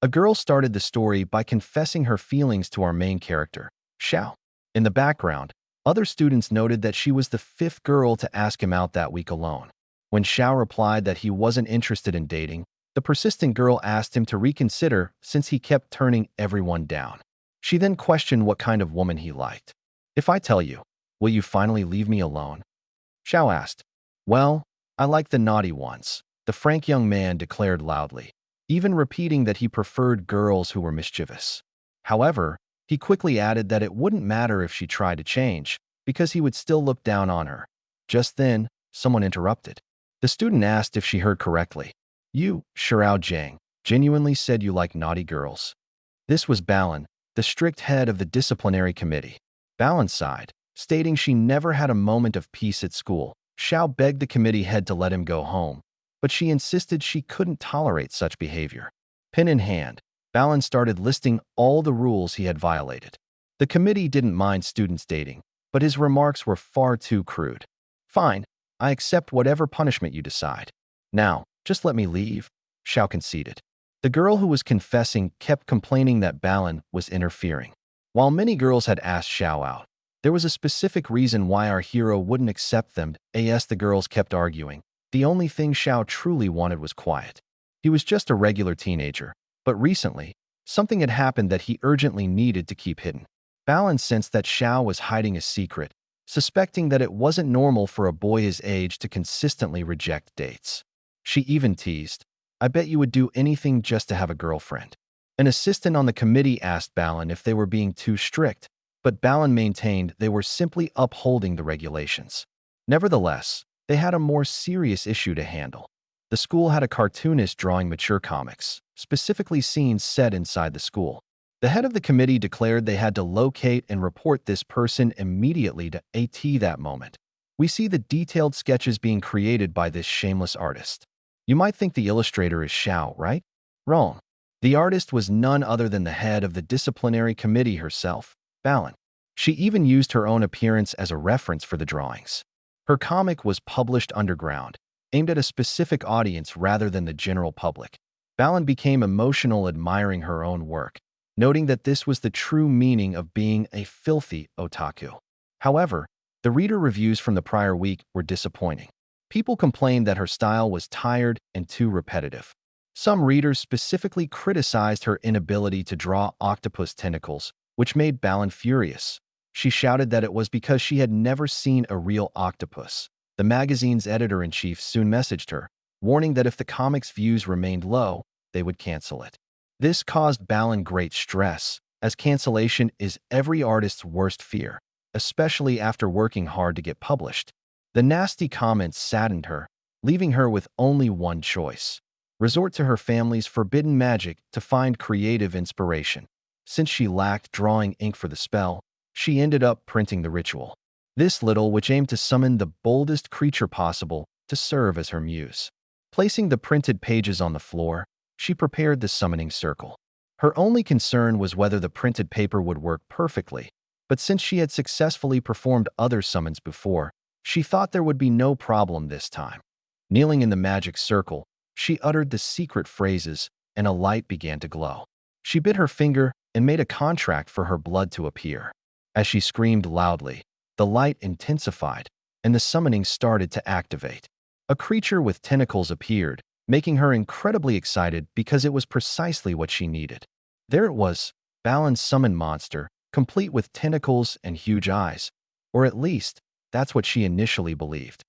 A girl started the story by confessing her feelings to our main character, Xiao. In the background, other students noted that she was the fifth girl to ask him out that week alone. When Xiao replied that he wasn't interested in dating, the persistent girl asked him to reconsider since he kept turning everyone down. She then questioned what kind of woman he liked. "If I tell you, will you finally leave me alone?" Xiao asked. "Well, I like the naughty ones," the frank young man declared loudly, even repeating that he preferred girls who were mischievous. However, he quickly added that it wouldn't matter if she tried to change, because he would still look down on her. Just then, someone interrupted. The student asked if she heard correctly. "You, Xiao Jang, genuinely said you like naughty girls." This was Balin, the strict head of the disciplinary committee. Balin sighed, stating she never had a moment of peace at school. Xiao begged the committee head to let him go home, but she insisted she couldn't tolerate such behavior. Pen in hand, Balin started listing all the rules he had violated. The committee didn't mind students dating, but his remarks were far too crude. "Fine, I accept whatever punishment you decide. Now, just let me leave," Xiao conceded. The girl who was confessing kept complaining that Balin was interfering. While many girls had asked Xiao out, there was a specific reason why our hero wouldn't accept them. As the girls kept arguing, the only thing Xiao truly wanted was quiet. He was just a regular teenager, but recently, something had happened that he urgently needed to keep hidden. Balin sensed that Xiao was hiding a secret, suspecting that it wasn't normal for a boy his age to consistently reject dates. She even teased, "I bet you would do anything just to have a girlfriend." An assistant on the committee asked Balin if they were being too strict, but Balin maintained they were simply upholding the regulations. Nevertheless, they had a more serious issue to handle. The school had a cartoonist drawing mature comics, specifically scenes set inside the school. The head of the committee declared they had to locate and report this person immediately to AT that moment. We see the detailed sketches being created by this shameless artist. You might think the illustrator is Xiao, right? Wrong. The artist was none other than the head of the disciplinary committee herself, Balin. She even used her own appearance as a reference for the drawings. Her comic was published underground, aimed at a specific audience rather than the general public. Balin became emotional admiring her own work, noting that this was the true meaning of being a filthy otaku. However, the reader reviews from the prior week were disappointing. People complained that her style was tired and too repetitive. Some readers specifically criticized her inability to draw octopus tentacles, which made Balin furious. She shouted that it was because she had never seen a real octopus. The magazine's editor-in-chief soon messaged her, warning that if the comic's views remained low, they would cancel it. This caused Balin great stress, as cancellation is every artist's worst fear, especially after working hard to get published. The nasty comments saddened her, leaving her with only one choice: resort to her family's forbidden magic to find creative inspiration. Since she lacked drawing ink for the spell, she ended up printing the ritual. This little which aimed to summon the boldest creature possible to serve as her muse. Placing the printed pages on the floor, she prepared the summoning circle. Her only concern was whether the printed paper would work perfectly, but since she had successfully performed other summons before, she thought there would be no problem this time. Kneeling in the magic circle, she uttered the secret phrases, and a light began to glow. She bit her finger and made a contract for her blood to appear. As she screamed loudly, the light intensified, and the summoning started to activate. A creature with tentacles appeared, making her incredibly excited because it was precisely what she needed. There it was, Balin's summoned monster, complete with tentacles and huge eyes, or at least, that's what she initially believed.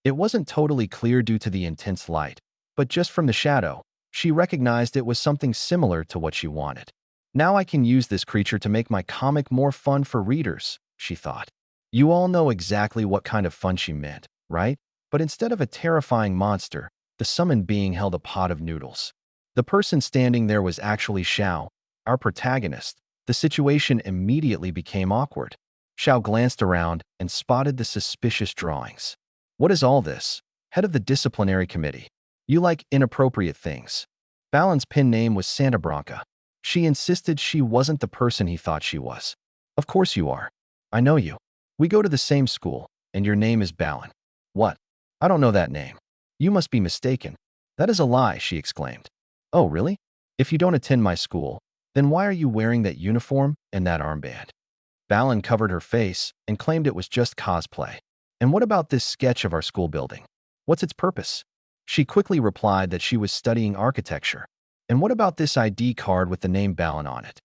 It wasn't totally clear due to the intense light, but just from the shadow, she recognized it was something similar to what she wanted. Now I can use this creature to make my comic more fun for readers, she thought. You all know exactly what kind of fun she meant, right? But instead of a terrifying monster, the summoned being held a pot of noodles. The person standing there was actually Xiao, our protagonist. The situation immediately became awkward. Xiao glanced around and spotted the suspicious drawings. What is all this? Head of the disciplinary committee. You like inappropriate things. Balin's pen name was Santa Branca. She insisted she wasn't the person he thought she was. Of course you are. I know you. We go to the same school, and your name is Balin. What? I don't know that name. You must be mistaken. That is a lie, she exclaimed. Oh, really? If you don't attend my school, then why are you wearing that uniform and that armband? Balin covered her face and claimed it was just cosplay. And what about this sketch of our school building? What's its purpose? She quickly replied that she was studying architecture. And what about this ID card with the name Balin on it?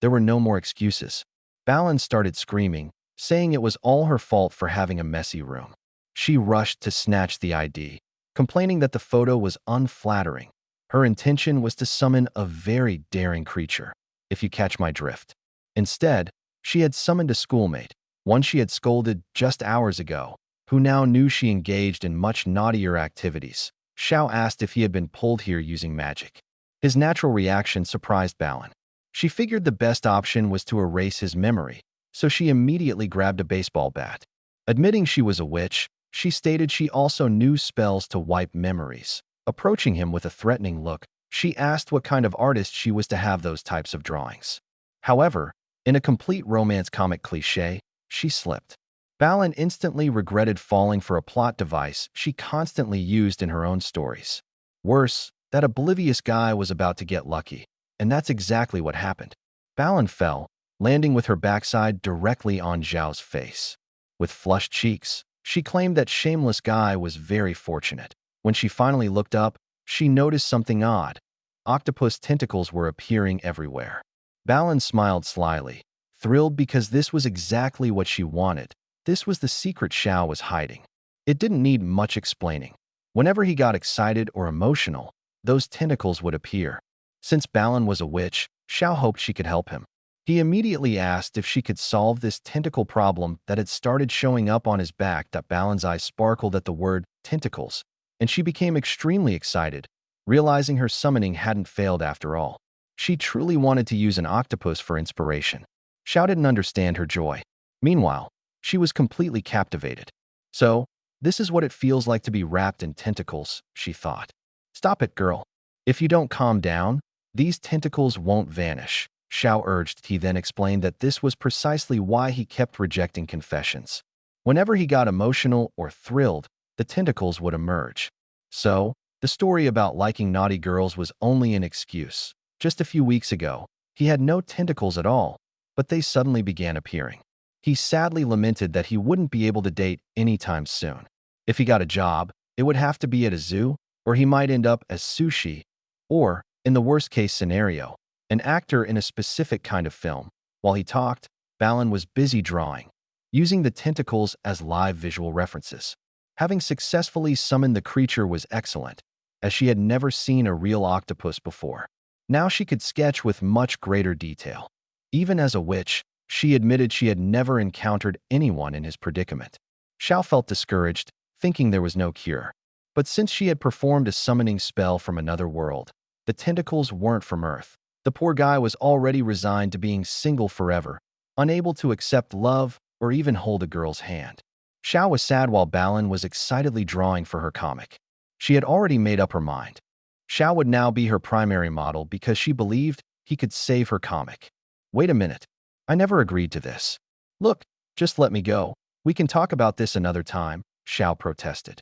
There were no more excuses. Balin started screaming, saying it was all her fault for having a messy room. She rushed to snatch the ID, complaining that the photo was unflattering. Her intention was to summon a very daring creature, if you catch my drift. Instead, she had summoned a schoolmate, one she had scolded just hours ago, who now knew she engaged in much naughtier activities. Xiao asked if he had been pulled here using magic. His natural reaction surprised Balin. She figured the best option was to erase his memory, so she immediately grabbed a baseball bat. Admitting she was a witch, she stated she also knew spells to wipe memories. Approaching him with a threatening look, she asked what kind of artist she was to have those types of drawings. However, in a complete romance comic cliché, she slipped. Balin instantly regretted falling for a plot device she constantly used in her own stories. Worse, that oblivious guy was about to get lucky, and that's exactly what happened. Balin fell, landing with her backside directly on Zhao's face. With flushed cheeks, she claimed that shameless guy was very fortunate. When she finally looked up, she noticed something odd. Octopus tentacles were appearing everywhere. Balin smiled slyly, thrilled because this was exactly what she wanted. This was the secret Xiao was hiding. It didn't need much explaining. Whenever he got excited or emotional, those tentacles would appear. Since Balin was a witch, Xiao hoped she could help him. He immediately asked if she could solve this tentacle problem that had started showing up on his back. Balin's eyes sparkled at the word tentacles, and she became extremely excited, realizing her summoning hadn't failed after all. She truly wanted to use an octopus for inspiration. Xiao didn't understand her joy. Meanwhile, she was completely captivated. So, this is what it feels like to be wrapped in tentacles, she thought. Stop it, girl. If you don't calm down, these tentacles won't vanish, Xiao urged. He then explained that this was precisely why he kept rejecting confessions. Whenever he got emotional or thrilled, the tentacles would emerge. So, the story about liking naughty girls was only an excuse. Just a few weeks ago, he had no tentacles at all, but they suddenly began appearing. He sadly lamented that he wouldn't be able to date anytime soon. If he got a job, it would have to be at a zoo, or he might end up as sushi, or, in the worst-case scenario, an actor in a specific kind of film. While he talked, Balin was busy drawing, using the tentacles as live visual references. Having successfully summoned the creature was excellent, as she had never seen a real octopus before. Now she could sketch with much greater detail. Even as a witch, she admitted she had never encountered anyone in his predicament. Xiao felt discouraged, thinking there was no cure. But since she had performed a summoning spell from another world, the tentacles weren't from Earth. The poor guy was already resigned to being single forever, unable to accept love or even hold a girl's hand. Xiao was sad while Balin was excitedly drawing for her comic. She had already made up her mind. Xiao would now be her primary model because she believed he could save her comic. Wait a minute. I never agreed to this. Look, just let me go. We can talk about this another time, Xiao protested.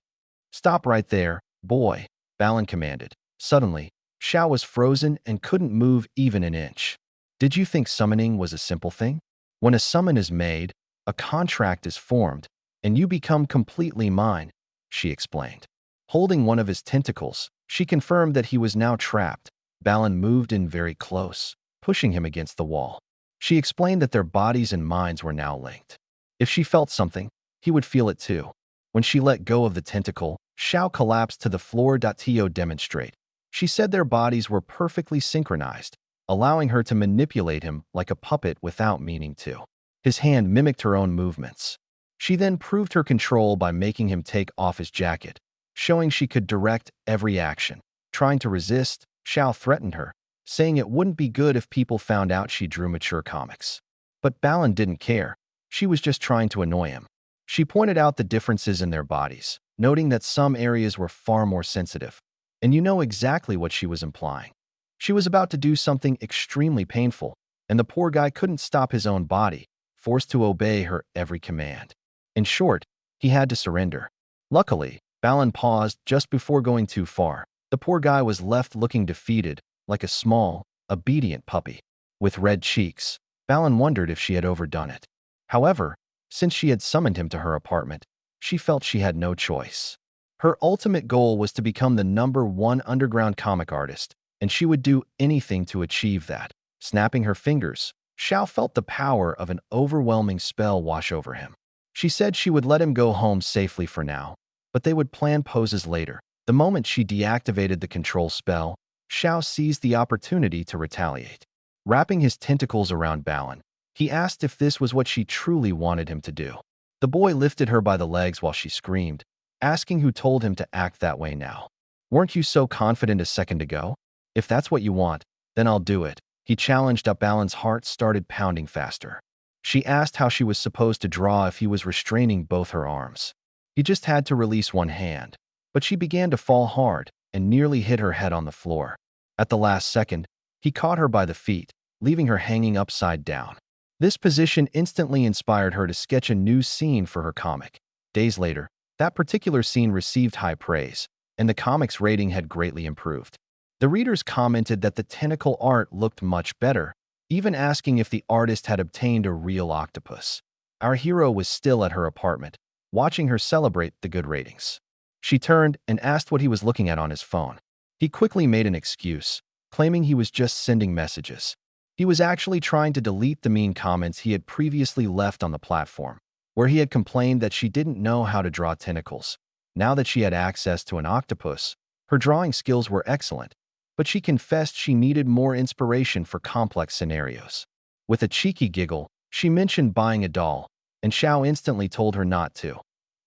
Stop right there, boy, Balin commanded. Suddenly, Xiao was frozen and couldn't move even an inch. Did you think summoning was a simple thing? When a summon is made, a contract is formed, and you become completely mine, she explained. Holding one of his tentacles, she confirmed that he was now trapped. Balin moved in very close, pushing him against the wall. She explained that their bodies and minds were now linked. If she felt something, he would feel it too. When she let go of the tentacle, Xiao collapsed to the floor. To demonstrate, she said their bodies were perfectly synchronized, allowing her to manipulate him like a puppet without meaning to. His hand mimicked her own movements. She then proved her control by making him take off his jacket, showing she could direct every action. Trying to resist, Xiao threatened her, saying it wouldn't be good if people found out she drew mature comics. But Balin didn't care. She was just trying to annoy him. She pointed out the differences in their bodies, noting that some areas were far more sensitive. And you know exactly what she was implying. She was about to do something extremely painful, and the poor guy couldn't stop his own body, forced to obey her every command. In short, he had to surrender. Luckily, Balin paused just before going too far. The poor guy was left looking defeated, like a small, obedient puppy. With red cheeks, Balin wondered if she had overdone it. However, since she had summoned him to her apartment, she felt she had no choice. Her ultimate goal was to become the #1 underground comic artist, and she would do anything to achieve that. Snapping her fingers, Xiao felt the power of an overwhelming spell wash over him. She said she would let him go home safely for now, but they would plan poses later. The moment she deactivated the control spell, Xiao seized the opportunity to retaliate. Wrapping his tentacles around Balin, he asked if this was what she truly wanted him to do. The boy lifted her by the legs while she screamed, asking who told him to act that way now. "Weren't you so confident a second ago? If that's what you want, then I'll do it." He challenged up. Balin's heart started pounding faster. She asked how she was supposed to draw if he was restraining both her arms. He just had to release one hand, but she began to fall hard and nearly hit her head on the floor. At the last second, he caught her by the feet, leaving her hanging upside down. This position instantly inspired her to sketch a new scene for her comic. Days later, that particular scene received high praise, and the comic's rating had greatly improved. The readers commented that the tentacle art looked much better, even asking if the artist had obtained a real octopus. Our hero was still at her apartment, watching her celebrate the good ratings. She turned and asked what he was looking at on his phone. He quickly made an excuse, claiming he was just sending messages. He was actually trying to delete the mean comments he had previously left on the platform, where he had complained that she didn't know how to draw tentacles. Now that she had access to an octopus, her drawing skills were excellent, but she confessed she needed more inspiration for complex scenarios. With a cheeky giggle, she mentioned buying a doll, and Xiao instantly told her not to.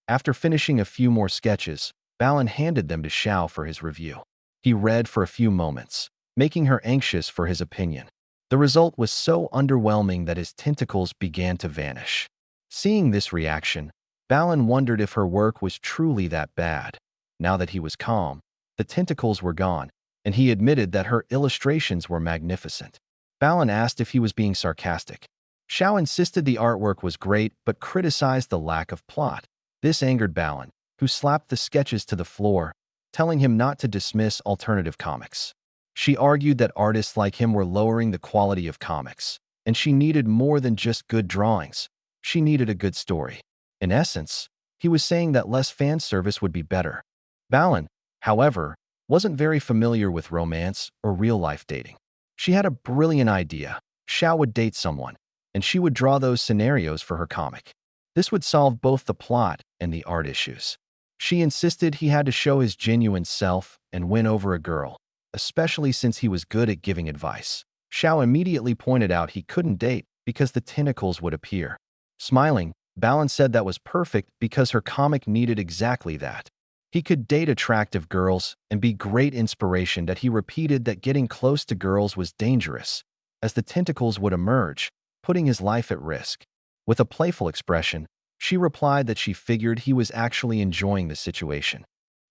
After finishing a few more sketches, Balin handed them to Xiao for his review. He read for a few moments, making her anxious for his opinion. The result was so underwhelming that his tentacles began to vanish. Seeing this reaction, Balin wondered if her work was truly that bad. Now that he was calm, the tentacles were gone, and he admitted that her illustrations were magnificent. Balin asked if he was being sarcastic. Xiao insisted the artwork was great but criticized the lack of plot. This angered Balin, who slapped the sketches to the floor, telling him not to dismiss alternative comics. She argued that artists like him were lowering the quality of comics, and she needed more than just good drawings. She needed a good story. In essence, he was saying that less fan service would be better. Balin, however, wasn't very familiar with romance or real-life dating. She had a brilliant idea. Xiao would date someone, and she would draw those scenarios for her comic. This would solve both the plot and the art issues. She insisted he had to show his genuine self and win over a girl, especially since he was good at giving advice. Xiao immediately pointed out he couldn't date because the tentacles would appear. Smiling, Balin said that was perfect because her comic needed exactly that. He could date attractive girls and be great inspiration. That he repeated that getting close to girls was dangerous, as the tentacles would emerge, putting his life at risk. With a playful expression, she replied that she figured he was actually enjoying the situation.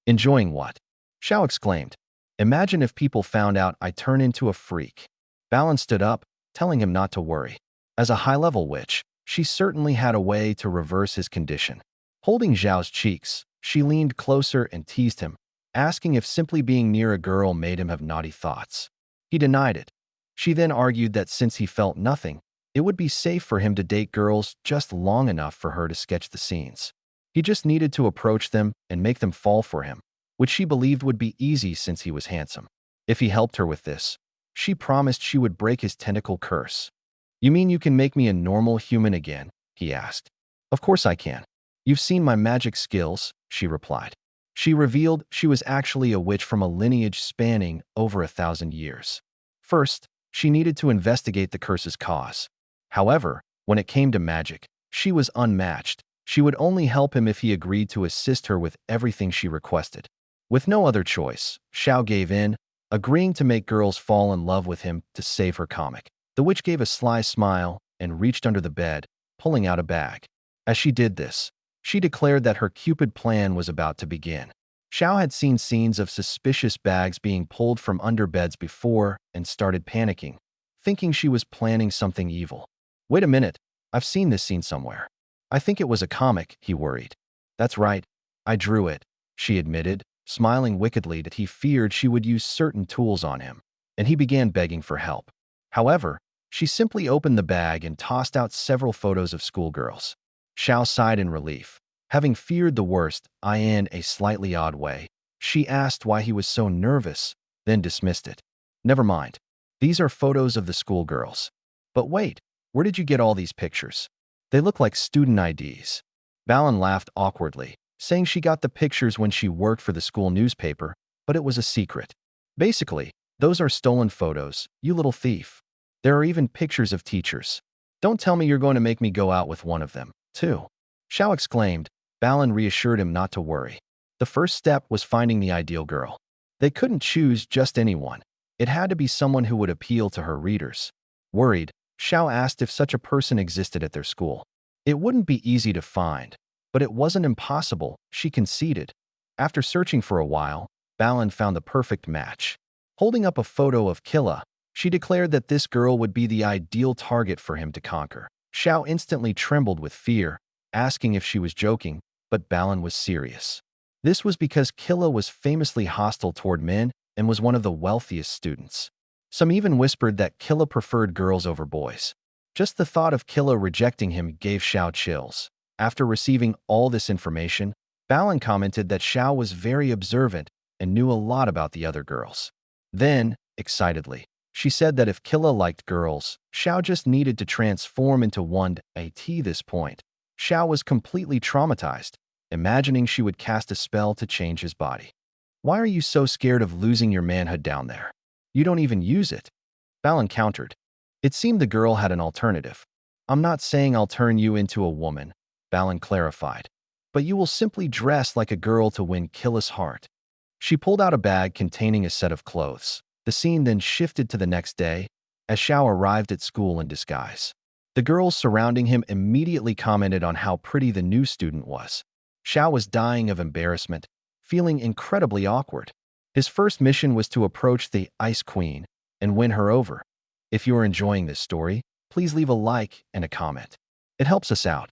"Enjoying what?" Xiao exclaimed. "Imagine if people found out I turn into a freak." Balin stood up, telling him not to worry. As a high-level witch, she certainly had a way to reverse his condition. Holding Xiao's cheeks, she leaned closer and teased him, asking if simply being near a girl made him have naughty thoughts. He denied it. She then argued that since he felt nothing, it would be safe for him to date girls just long enough for her to sketch the scenes. He just needed to approach them and make them fall for him, which she believed would be easy since he was handsome. If he helped her with this, she promised she would break his tentacle curse. "You mean you can make me a normal human again?" he asked. "Of course I can. You've seen my magic skills," she replied. She revealed she was actually a witch from a lineage spanning over 1,000 years. First, she needed to investigate the curse's cause. However, when it came to magic, she was unmatched. She would only help him if he agreed to assist her with everything she requested. With no other choice, Xiao gave in, agreeing to make girls fall in love with him to save her comic. The witch gave a sly smile and reached under the bed, pulling out a bag. As she did this, she declared that her Cupid plan was about to begin. Xiao had seen scenes of suspicious bags being pulled from under beds before and started panicking, thinking she was planning something evil. "Wait a minute, I've seen this scene somewhere. I think it was a comic," he worried. "That's right, I drew it," she admitted, smiling wickedly that he feared she would use certain tools on him. and he began begging for help. However, she simply opened the bag and tossed out several photos of schoolgirls. Xiao sighed in relief. Having feared the worst, in a slightly odd way, she asked why he was so nervous, then dismissed it. Never mind. These are photos of the schoolgirls. But wait, where did you get all these pictures? They look like student IDs. Balin laughed awkwardly, saying she got the pictures when she worked for the school newspaper, but it was a secret. Basically, those are stolen photos, you little thief. There are even pictures of teachers. Don't tell me you're going to make me go out with one of them, too. Xiao exclaimed. Balin reassured him not to worry. The first step was finding the ideal girl. They couldn't choose just anyone. It had to be someone who would appeal to her readers. Worried, Xiao asked if such a person existed at their school. It wouldn't be easy to find, but it wasn't impossible, she conceded. After searching for a while, Balin found the perfect match. Holding up a photo of Killa, she declared that this girl would be the ideal target for him to conquer. Xiao instantly trembled with fear, asking if she was joking, but Balin was serious. This was because Killa was famously hostile toward men and was one of the wealthiest students. Some even whispered that Killa preferred girls over boys. Just the thought of Killa rejecting him gave Xiao chills. After receiving all this information, Balin commented that Xiao was very observant and knew a lot about the other girls. Then, excitedly, she said that if Killa liked girls, Xiao just needed to transform into one. At this point, Xiao was completely traumatized, imagining she would cast a spell to change his body. Why are you so scared of losing your manhood down there? You don't even use it. Balin countered. It seemed the girl had an alternative. I'm not saying I'll turn you into a woman, Balin clarified, but you will simply dress like a girl to win Killa's heart. She pulled out a bag containing a set of clothes. The scene then shifted to the next day, as Xiao arrived at school in disguise. The girls surrounding him immediately commented on how pretty the new student was. Xiao was dying of embarrassment, feeling incredibly awkward. His first mission was to approach the Ice Queen and win her over. If you are enjoying this story, please leave a like and a comment. It helps us out.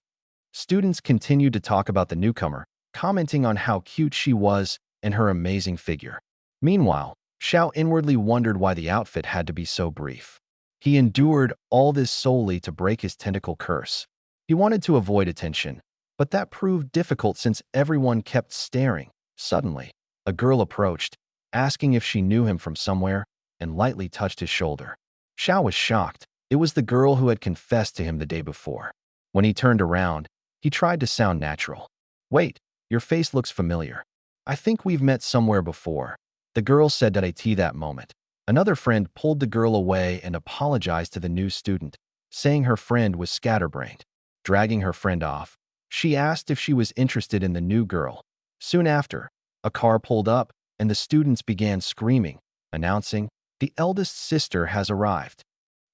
Students continued to talk about the newcomer, commenting on how cute she was and her amazing figure. Meanwhile, Xiao inwardly wondered why the outfit had to be so brief. He endured all this solely to break his tentacle curse. He wanted to avoid attention, but that proved difficult since everyone kept staring. Suddenly, a girl approached, asking if she knew him from somewhere, and lightly touched his shoulder. Xiao was shocked. It was the girl who had confessed to him the day before. When he turned around, he tried to sound natural. Wait, your face looks familiar. I think we've met somewhere before, the girl said at that moment. Another friend pulled the girl away and apologized to the new student, saying her friend was scatterbrained. Dragging her friend off, she asked if she was interested in the new girl. Soon after, a car pulled up and the students began screaming, announcing, "The eldest sister has arrived."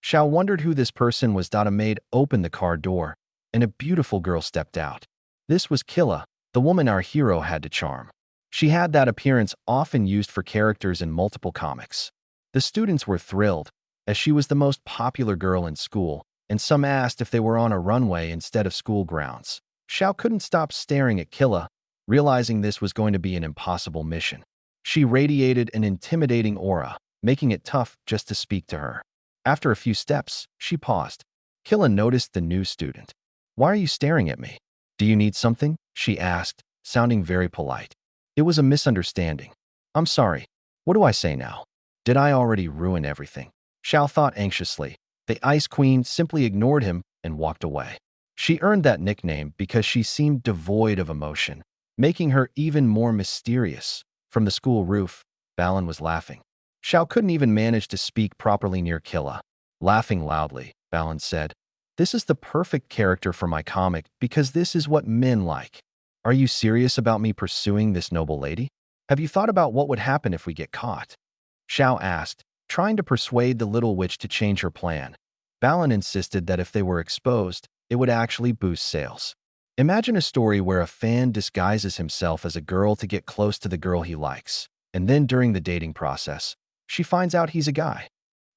Xiao wondered who this person was. A maid opened the car door, and a beautiful girl stepped out. This was Killa, the woman our hero had to charm. She had that appearance often used for characters in multiple comics. The students were thrilled, as she was the most popular girl in school, and some asked if they were on a runway instead of school grounds. Xiao couldn't stop staring at Killa, realizing this was going to be an impossible mission. She radiated an intimidating aura, making it tough just to speak to her. After a few steps, she paused. Killa noticed the new student. "Why are you staring at me? Do you need something?" she asked, sounding very polite. It was a misunderstanding. "I'm sorry. What do I say now? Did I already ruin everything?" Xiao thought anxiously. The Ice Queen simply ignored him and walked away. She earned that nickname because she seemed devoid of emotion, making her even more mysterious. From the school roof, Balin was laughing. Xiao couldn't even manage to speak properly near Killa. Laughing loudly, Balin said, "This is the perfect character for my comic because this is what men like. Are you serious about me pursuing this noble lady? Have you thought about what would happen if we get caught?" Xiao asked, trying to persuade the little witch to change her plan. Balin insisted that if they were exposed, it would actually boost sales. Imagine a story where a fan disguises himself as a girl to get close to the girl he likes, and then during the dating process, she finds out he's a guy.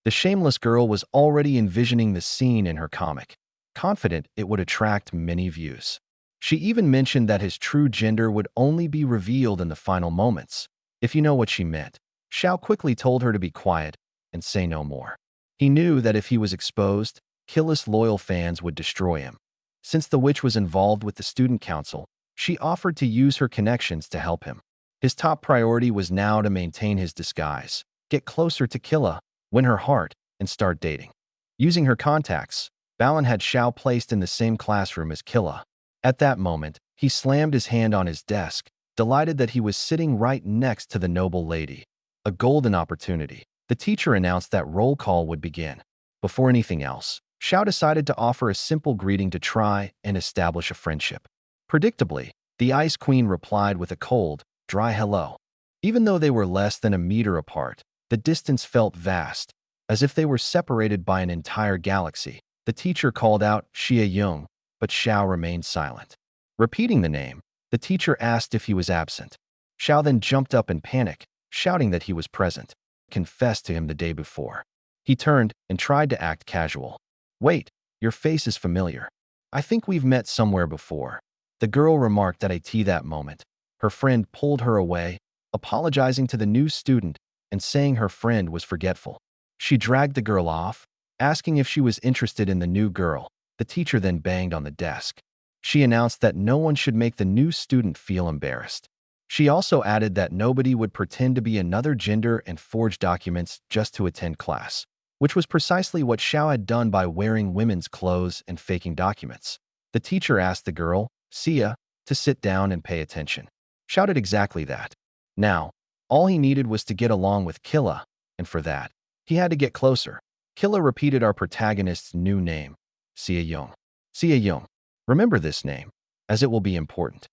The shameless girl was already envisioning the scene in her comic, confident it would attract many views. She even mentioned that his true gender would only be revealed in the final moments, if you know what she meant. Xiao quickly told her to be quiet, and say no more. He knew that if he was exposed, Killa's loyal fans would destroy him. Since the witch was involved with the student council, she offered to use her connections to help him. His top priority was now to maintain his disguise, get closer to Killa, win her heart, and start dating. Using her contacts, Balin had Xiao placed in the same classroom as Killa. At that moment, he slammed his hand on his desk, delighted that he was sitting right next to the noble lady. A golden opportunity. The teacher announced that roll call would begin. Before anything else, Xiao decided to offer a simple greeting to try and establish a friendship. Predictably, the Ice Queen replied with a cold, dry hello. Even though they were less than a meter apart, the distance felt vast, as if they were separated by an entire galaxy. The teacher called out Xiao Jang, but Xiao remained silent. Repeating the name, the teacher asked if he was absent. Xiao then jumped up in panic, shouting that he was present. Confessed to him the day before. He turned and tried to act casual. "Wait, your face is familiar. I think we've met somewhere before." The girl remarked at IT that moment. Her friend pulled her away, apologizing to the new student and saying her friend was forgetful. She dragged the girl off, asking if she was interested in the new girl. The teacher then banged on the desk. She announced that no one should make the new student feel embarrassed. She also added that nobody would pretend to be another gender and forge documents just to attend class, which was precisely what Xiao had done by wearing women's clothes and faking documents. The teacher asked the girl, Sia, to sit down and pay attention. Xiao did exactly that. Now, all he needed was to get along with Killa, and for that, he had to get closer. Killa repeated our protagonist's new name, Xiao Jang. Xiao Jang. Remember this name, as it will be important.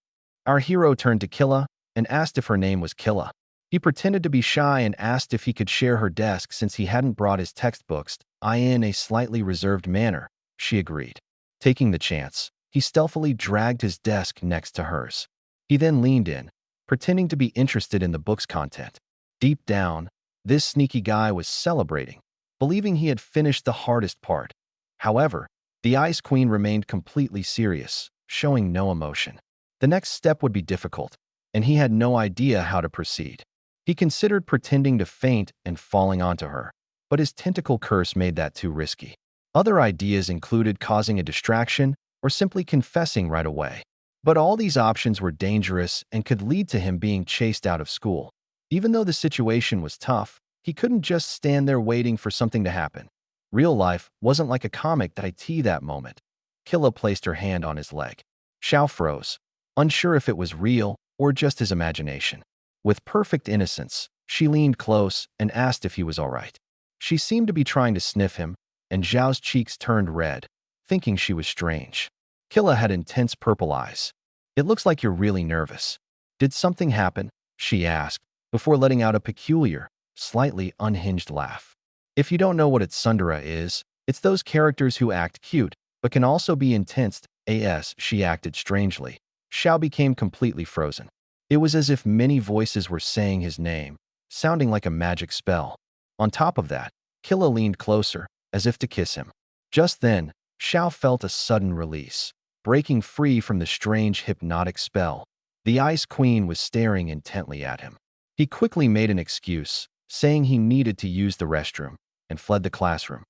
Our hero turned to Killa and asked if her name was Killa. He pretended to be shy and asked if he could share her desk since he hadn't brought his textbooks. In a slightly reserved manner, she agreed. Taking the chance, he stealthily dragged his desk next to hers. He then leaned in, pretending to be interested in the book's content. Deep down, this sneaky guy was celebrating, believing he had finished the hardest part. However, the Ice Queen remained completely serious, showing no emotion. The next step would be difficult, and he had no idea how to proceed. He considered pretending to faint and falling onto her, but his tentacle curse made that too risky. Other ideas included causing a distraction or simply confessing right away. But all these options were dangerous and could lead to him being chased out of school. Even though the situation was tough, he couldn't just stand there waiting for something to happen. Real life wasn't like a comic that moment. Killa placed her hand on his leg. Xiao froze, unsure if it was real or just his imagination. With perfect innocence, she leaned close and asked if he was all right. She seemed to be trying to sniff him, and Xiao's cheeks turned red, thinking she was strange. Killa had intense purple eyes. "It looks like you're really nervous. Did something happen?" she asked, before letting out a peculiar, slightly unhinged laugh. If you don't know what a tsundere is, it's those characters who act cute, but can also be intense. She acted strangely. Xiao became completely frozen. It was as if many voices were saying his name, sounding like a magic spell. On top of that, Killa leaned closer, as if to kiss him. Just then, Xiao felt a sudden release, breaking free from the strange hypnotic spell. The Ice Queen was staring intently at him. He quickly made an excuse, saying he needed to use the restroom, and fled the classroom.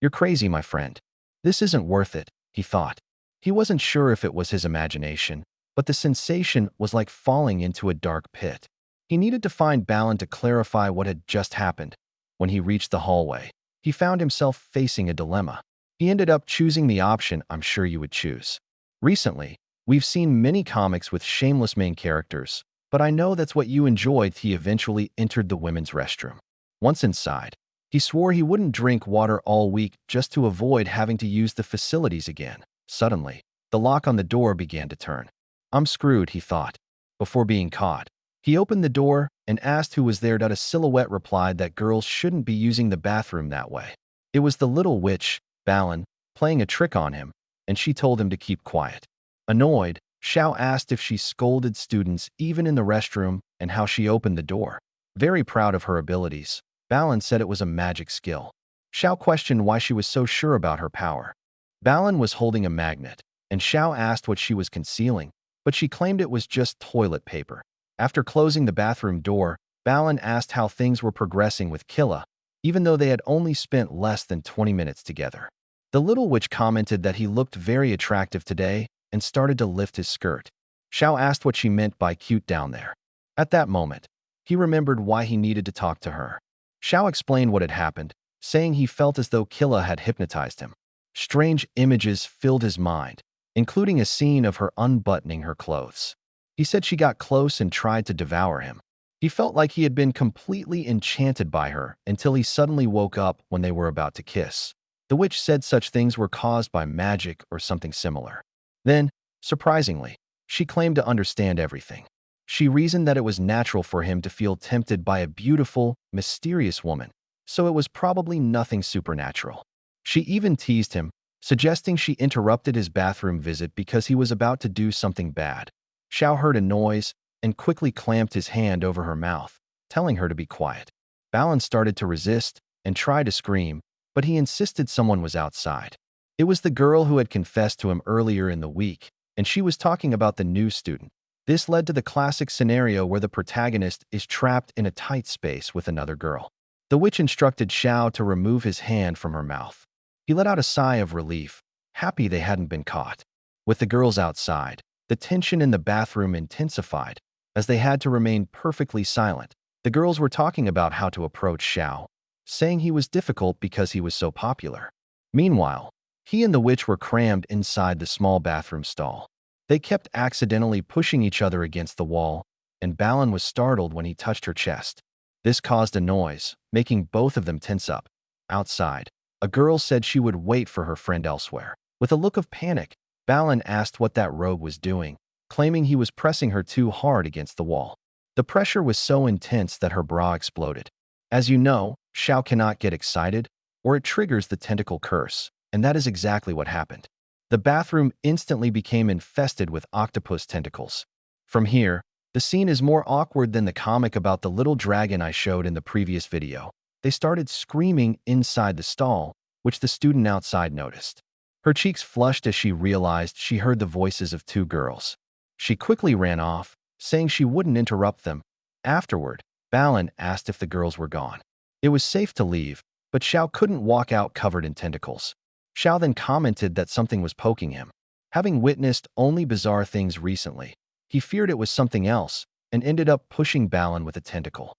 "You're crazy, my friend. This isn't worth it," he thought. He wasn't sure if it was his imagination, but the sensation was like falling into a dark pit. He needed to find Balin to clarify what had just happened. When he reached the hallway, he found himself facing a dilemma. He ended up choosing the option I'm sure you would choose. Recently, we've seen many comics with shameless main characters, but I know that's what you enjoyed. He eventually entered the women's restroom. Once inside, he swore he wouldn't drink water all week just to avoid having to use the facilities again. Suddenly, the lock on the door began to turn. "I'm screwed," he thought, before being caught. He opened the door and asked who was there. A silhouette replied that girls shouldn't be using the bathroom that way. It was the little witch, Balin, playing a trick on him, and she told him to keep quiet. Annoyed, Xiao asked if she scolded students even in the restroom and how she opened the door. Very proud of her abilities, Balin said it was a magic skill. Xiao questioned why she was so sure about her power. Balin was holding a magnet, and Xiao asked what she was concealing, but she claimed it was just toilet paper. After closing the bathroom door, Balin asked how things were progressing with Killa. even though they had only spent less than 20 minutes together. The little witch commented that he looked very attractive today and started to lift his skirt. Xiao asked what she meant by cute down there. At that moment, he remembered why he needed to talk to her. Xiao explained what had happened, saying he felt as though Killa had hypnotized him. Strange images filled his mind, including a scene of her unbuttoning her clothes. He said she got close and tried to devour him. He felt like he had been completely enchanted by her until he suddenly woke up when they were about to kiss. The witch said such things were caused by magic or something similar. Then, surprisingly, she claimed to understand everything. She reasoned that it was natural for him to feel tempted by a beautiful, mysterious woman, so it was probably nothing supernatural. She even teased him, suggesting she interrupted his bathroom visit because he was about to do something bad. Xiao heard a noise and quickly clamped his hand over her mouth, telling her to be quiet. Balin started to resist and tried to scream, but he insisted someone was outside. It was the girl who had confessed to him earlier in the week, and she was talking about the new student. This led to the classic scenario where the protagonist is trapped in a tight space with another girl. The witch instructed Xiao to remove his hand from her mouth. He let out a sigh of relief, happy they hadn't been caught. With the girls outside, the tension in the bathroom intensified, as they had to remain perfectly silent. The girls were talking about how to approach Xiao, saying he was difficult because he was so popular. Meanwhile, he and the witch were crammed inside the small bathroom stall. They kept accidentally pushing each other against the wall, and Balin was startled when he touched her chest. This caused a noise, making both of them tense up. Outside, a girl said she would wait for her friend elsewhere. With a look of panic, Balin asked what that rogue was doing, claiming he was pressing her too hard against the wall. The pressure was so intense that her bra exploded. As you know, Xiao cannot get excited, or it triggers the tentacle curse, and that is exactly what happened. The bathroom instantly became infested with octopus tentacles. From here, the scene is more awkward than the comic about the little dragon I showed in the previous video. They started screaming inside the stall, which the student outside noticed. Her cheeks flushed as she realized she heard the voices of two girls. She quickly ran off, saying she wouldn't interrupt them. Afterward, Balin asked if the girls were gone. It was safe to leave, but Xiao couldn't walk out covered in tentacles. Xiao then commented that something was poking him. Having witnessed only bizarre things recently, he feared it was something else and ended up pushing Balin with a tentacle.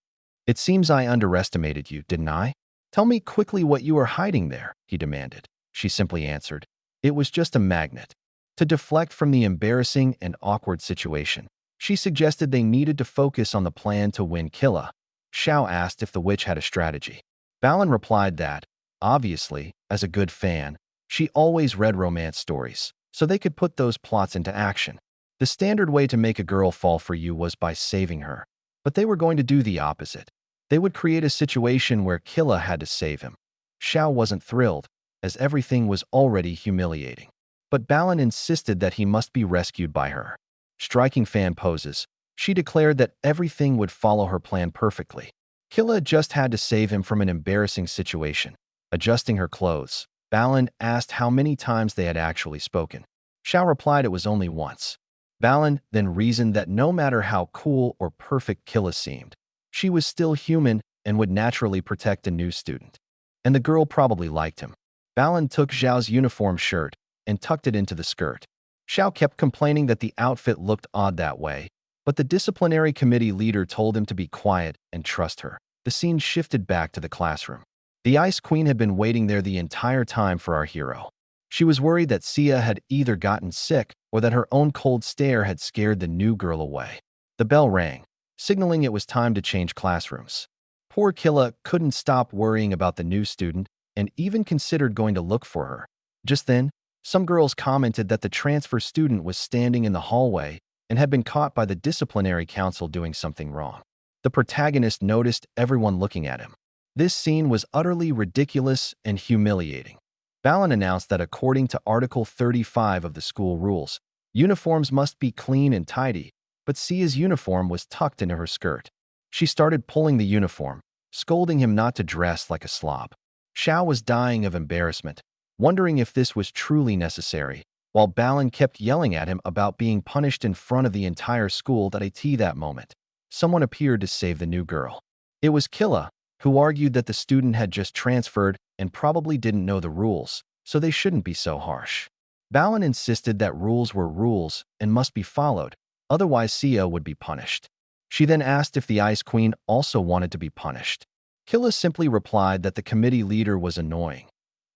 "It seems I underestimated you, didn't I? Tell me quickly what you are hiding there," he demanded. She simply answered, "It was just a magnet." To deflect from the embarrassing and awkward situation, she suggested they needed to focus on the plan to win Killa. Xiao asked if the witch had a strategy. Balin replied that, obviously, as a good fan, she always read romance stories, so they could put those plots into action. The standard way to make a girl fall for you was by saving her, but they were going to do the opposite. They would create a situation where Killa had to save him. Xiao wasn't thrilled, as everything was already humiliating. But Balin insisted that he must be rescued by her. Striking fan poses, she declared that everything would follow her plan perfectly. Killa just had to save him from an embarrassing situation. Adjusting her clothes, Balin asked how many times they had actually spoken. Xiao replied it was only once. Balin then reasoned that no matter how cool or perfect Killa seemed, she was still human and would naturally protect a new student. And the girl probably liked him. Balin took Xiao's uniform shirt and tucked it into the skirt. Xiao kept complaining that the outfit looked odd that way, but the disciplinary committee leader told him to be quiet and trust her. The scene shifted back to the classroom. The Ice Queen had been waiting there the entire time for our hero. She was worried that Sia had either gotten sick or that her own cold stare had scared the new girl away. The bell rang, signaling it was time to change classrooms. Poor Killa couldn't stop worrying about the new student and even considered going to look for her. Just then, some girls commented that the transfer student was standing in the hallway and had been caught by the disciplinary council doing something wrong. The protagonist noticed everyone looking at him. This scene was utterly ridiculous and humiliating. Balin announced that according to Article 35 of the school rules, uniforms must be clean and tidy, but Sia's uniform was tucked into her skirt. She started pulling the uniform, scolding him not to dress like a slob. Xiao was dying of embarrassment, wondering if this was truly necessary, while Balin kept yelling at him about being punished in front of the entire school. At that moment, someone appeared to save the new girl. It was Killa, who argued that the student had just transferred and probably didn't know the rules, so they shouldn't be so harsh. Balin insisted that rules were rules and must be followed, otherwise Sia would be punished. She then asked if the Ice Queen also wanted to be punished. Killa simply replied that the committee leader was annoying.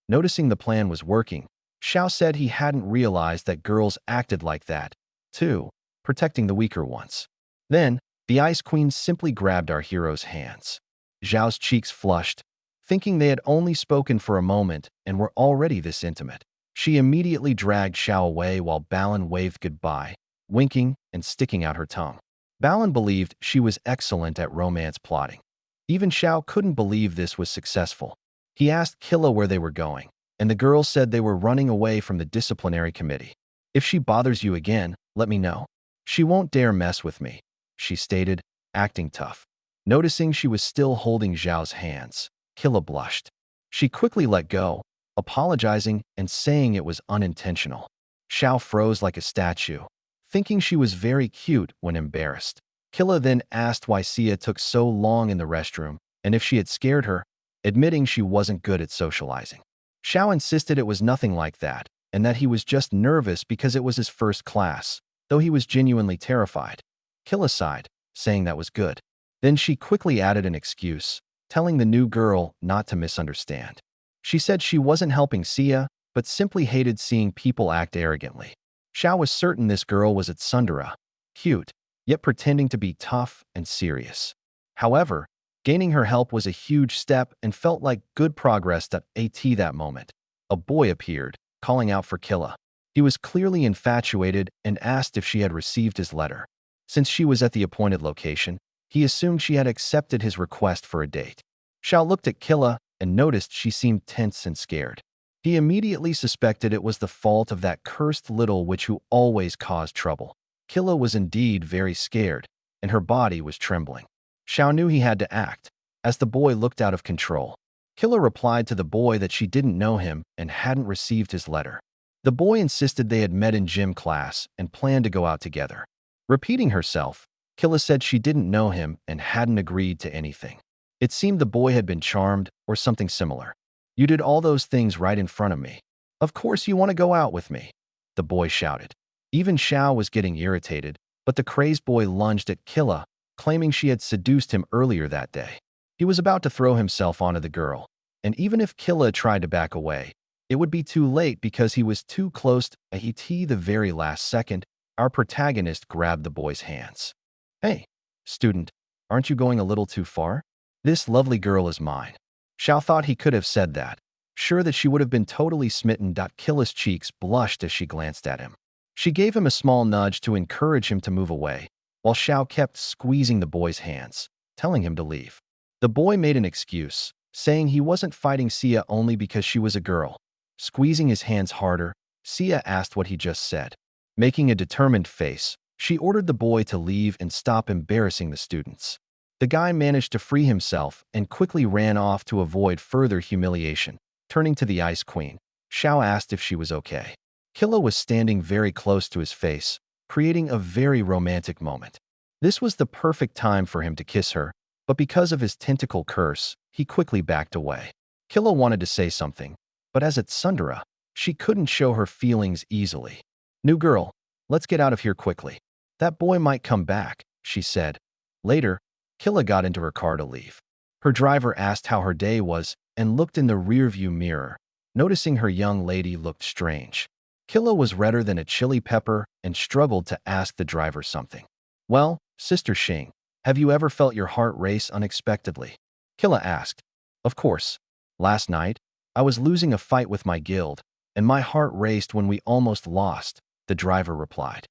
Noticing the plan was working, Xiao said he hadn't realized that girls acted like that, too, protecting the weaker ones. Then, the Ice Queen simply grabbed our hero's hands. Xiao's cheeks flushed, thinking they had only spoken for a moment and were already this intimate. She immediately dragged Xiao away while Balin waved goodbye, winking and sticking out her tongue. Balin believed she was excellent at romance plotting. Even Xiao couldn't believe this was successful. He asked Killa where they were going, and the girl said they were running away from the disciplinary committee. "If she bothers you again, let me know. She won't dare mess with me," she stated, acting tough. Noticing she was still holding Xiao's hands, Killa blushed. She quickly let go, apologizing and saying it was unintentional. Xiao froze like a statue, thinking she was very cute when embarrassed. Killa then asked why Sia took so long in the restroom and if she had scared her, admitting she wasn't good at socializing. Xiao insisted it was nothing like that and that he was just nervous because it was his first class, though he was genuinely terrified. Killa sighed, saying that was good. Then she quickly added an excuse, telling the new girl not to misunderstand. She said she wasn't helping Sia, but simply hated seeing people act arrogantly. Xiao was certain this girl was at Sundara, cute, yet pretending to be tough and serious. However, gaining her help was a huge step and felt like good progress at that moment. A boy appeared, calling out for Killa. He was clearly infatuated and asked if she had received his letter. Since she was at the appointed location, he assumed she had accepted his request for a date. Xiao looked at Killa and noticed she seemed tense and scared. He immediately suspected it was the fault of that cursed little witch who always caused trouble. Killa was indeed very scared, and her body was trembling. Xiao knew he had to act, as the boy looked out of control. Killa replied to the boy that she didn't know him and hadn't received his letter. The boy insisted they had met in gym class and planned to go out together. Repeating herself, Killa said she didn't know him and hadn't agreed to anything. It seemed the boy had been charmed or something similar. "You did all those things right in front of me. Of course you want to go out with me," the boy shouted. Even Xiao was getting irritated, but the crazed boy lunged at Killa, claiming she had seduced him earlier that day. He was about to throw himself onto the girl, and even if Killa tried to back away, it would be too late because he was too close to the very last second. Our protagonist grabbed the boy's hands. "Hey, student, aren't you going a little too far? This lovely girl is mine." Xiao thought he could have said that, sure that she would have been totally smitten. Killa's cheeks blushed as she glanced at him. She gave him a small nudge to encourage him to move away, while Xiao kept squeezing the boy's hands, telling him to leave. The boy made an excuse, saying he wasn't fighting Sia only because she was a girl. Squeezing his hands harder, Sia asked what he just said. Making a determined face, she ordered the boy to leave and stop embarrassing the students. The guy managed to free himself and quickly ran off to avoid further humiliation. Turning to the Ice Queen, Xiao asked if she was okay. Killa was standing very close to his face, creating a very romantic moment. This was the perfect time for him to kiss her, but because of his tentacle curse, he quickly backed away. Killa wanted to say something, but as at Sundara, she couldn't show her feelings easily. "New girl, let's get out of here quickly. That boy might come back," she said. Later, Killa got into her car to leave. Her driver asked how her day was and looked in the rearview mirror, noticing her young lady looked strange. Killa was redder than a chili pepper and struggled to ask the driver something. "Well, Sister Xing, have you ever felt your heart race unexpectedly?" Killa asked. "Of course. Last night, I was losing a fight with my guild, and my heart raced when we almost lost," the driver replied.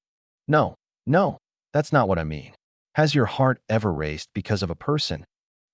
No, that's not what I mean. Has your heart ever raced because of a person?"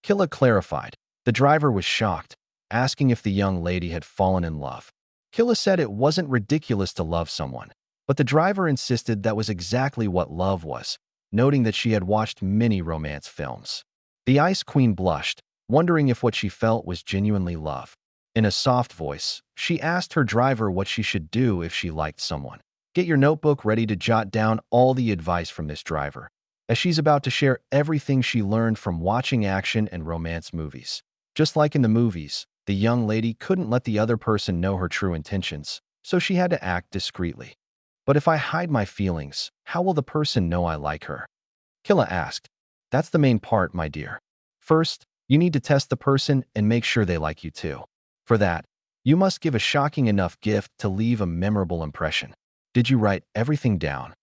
Killa clarified. The driver was shocked, asking if the young lady had fallen in love. Killa said it wasn't ridiculous to love someone, but the driver insisted that was exactly what love was, noting that she had watched many romance films. The Ice Queen blushed, wondering if what she felt was genuinely love. In a soft voice, she asked her driver what she should do if she liked someone. Get your notebook ready to jot down all the advice from this driver, as she's about to share everything she learned from watching action and romance movies. Just like in the movies, the young lady couldn't let the other person know her true intentions, so she had to act discreetly. But if I hide my feelings, how will the person know I like her? Killa asked. That's the main part, my dear. First, you need to test the person and make sure they like you too. For that, you must give a shocking enough gift to leave a memorable impression. Did you write everything down?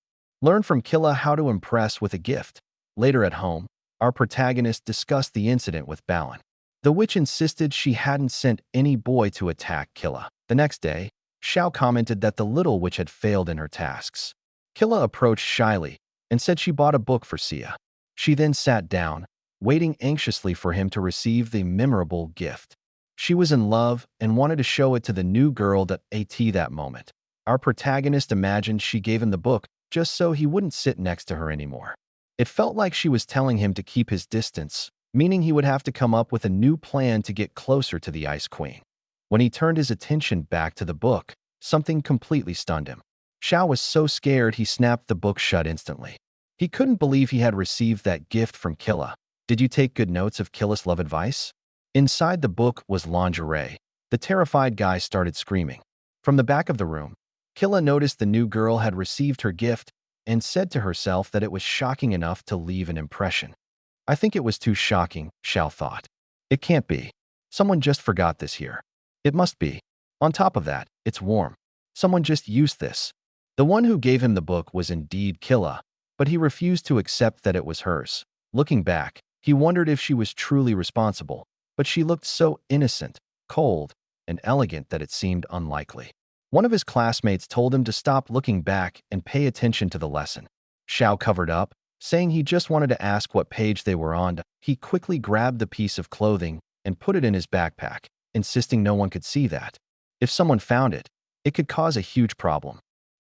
Learn from Killa how to impress with a gift. Later at home, our protagonist discussed the incident with Balin. The witch insisted she hadn't sent any boy to attack Killa. The next day, Xiao commented that the little witch had failed in her tasks. Killa approached shyly and said she bought a book for Sia. She then sat down, waiting anxiously for him to receive the memorable gift. She was in love and wanted to show it to the new girl that moment. Our protagonist imagined she gave him the book just so he wouldn't sit next to her anymore. It felt like she was telling him to keep his distance, meaning he would have to come up with a new plan to get closer to the Ice Queen. When he turned his attention back to the book, something completely stunned him. Xiao was so scared he snapped the book shut instantly. He couldn't believe he had received that gift from Killa. Did you take good notes of Killa's love advice? Inside the book was lingerie. The terrified guy started screaming. From the back of the room, Killa noticed the new girl had received her gift and said to herself that it was shocking enough to leave an impression. I think it was too shocking, Xiao thought. It can't be. Someone just forgot this here. It must be. On top of that, it's warm. Someone just used this. The one who gave him the book was indeed Killa, but he refused to accept that it was hers. Looking back, he wondered if she was truly responsible, but she looked so innocent, cold, and elegant that it seemed unlikely. One of his classmates told him to stop looking back and pay attention to the lesson. Xiao covered up, saying he just wanted to ask what page they were on. He quickly grabbed the piece of clothing and put it in his backpack, insisting no one could see that. If someone found it, it could cause a huge problem.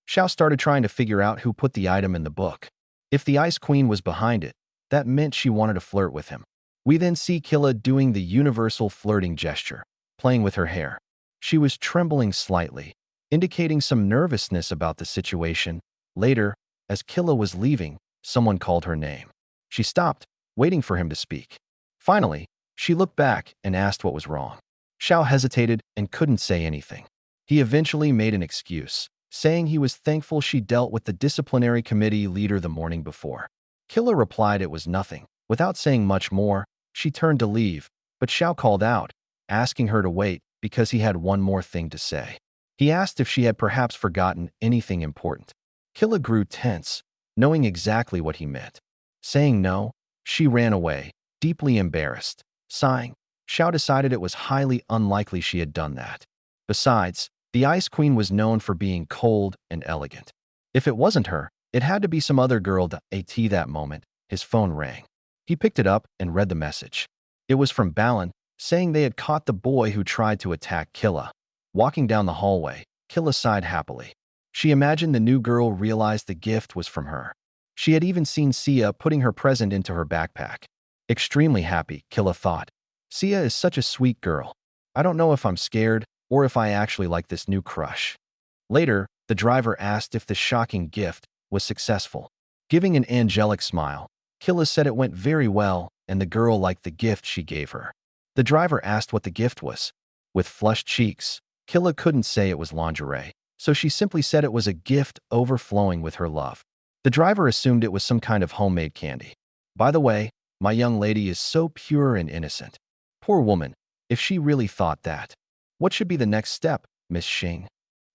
Xiao started trying to figure out who put the item in the book. If the Ice Queen was behind it, that meant she wanted to flirt with him. We then see Killa doing the universal flirting gesture, playing with her hair. She was trembling slightly, indicating some nervousness about the situation. Later, as Killa was leaving, someone called her name. She stopped, waiting for him to speak. Finally, she looked back and asked what was wrong. Xiao hesitated and couldn't say anything. He eventually made an excuse, saying he was thankful she dealt with the disciplinary committee leader the morning before. Killa replied it was nothing. Without saying much more, she turned to leave, but Xiao called out, asking her to wait because he had one more thing to say. He asked if she had perhaps forgotten anything important. Killa grew tense, knowing exactly what he meant. Saying no, she ran away, deeply embarrassed. Sighing, Xiao decided it was highly unlikely she had done that. Besides, the Ice Queen was known for being cold and elegant. If it wasn't her, it had to be some other girl. That moment, his phone rang. He picked it up and read the message. It was from Balin, saying they had caught the boy who tried to attack Killa. Walking down the hallway, Killa sighed happily. She imagined the new girl realized the gift was from her. She had even seen Sia putting her present into her backpack. Extremely happy, Killa thought. Sia is such a sweet girl. I don't know if I'm scared or if I actually like this new crush. Later, the driver asked if the shocking gift was successful. Giving an angelic smile, Killa said it went very well and the girl liked the gift she gave her. The driver asked what the gift was. With flushed cheeks, Killa couldn't say it was lingerie, so she simply said it was a gift overflowing with her love. The driver assumed it was some kind of homemade candy. By the way, my young lady is so pure and innocent. Poor woman, if she really thought that. What should be the next step, Miss Xing?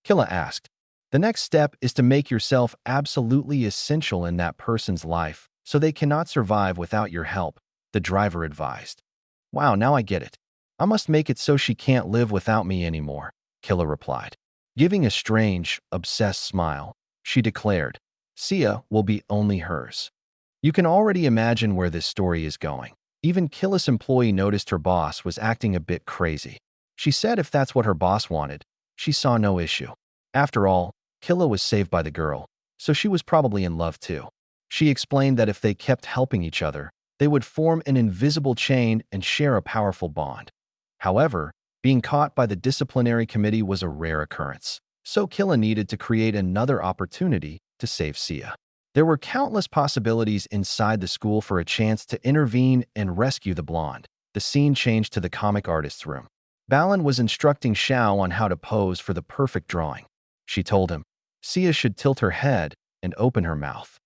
Killa asked. The next step is to make yourself absolutely essential in that person's life so they cannot survive without your help, the driver advised. Wow, now I get it. I must make it so she can't live without me anymore, Killa replied. Giving a strange, obsessed smile, she declared, Sia will be only hers. You can already imagine where this story is going. Even Killa's employee noticed her boss was acting a bit crazy. She said if that's what her boss wanted, she saw no issue. After all, Killa was saved by the girl, so she was probably in love too. She explained that if they kept helping each other, they would form an invisible chain and share a powerful bond. However, being caught by the disciplinary committee was a rare occurrence, so Killa needed to create another opportunity to save Sia. There were countless possibilities inside the school for a chance to intervene and rescue the blonde. the scene changed to the comic artist's room. Balin was instructing Xiao on how to pose for the perfect drawing. She told him, Sia should tilt her head and open her mouth.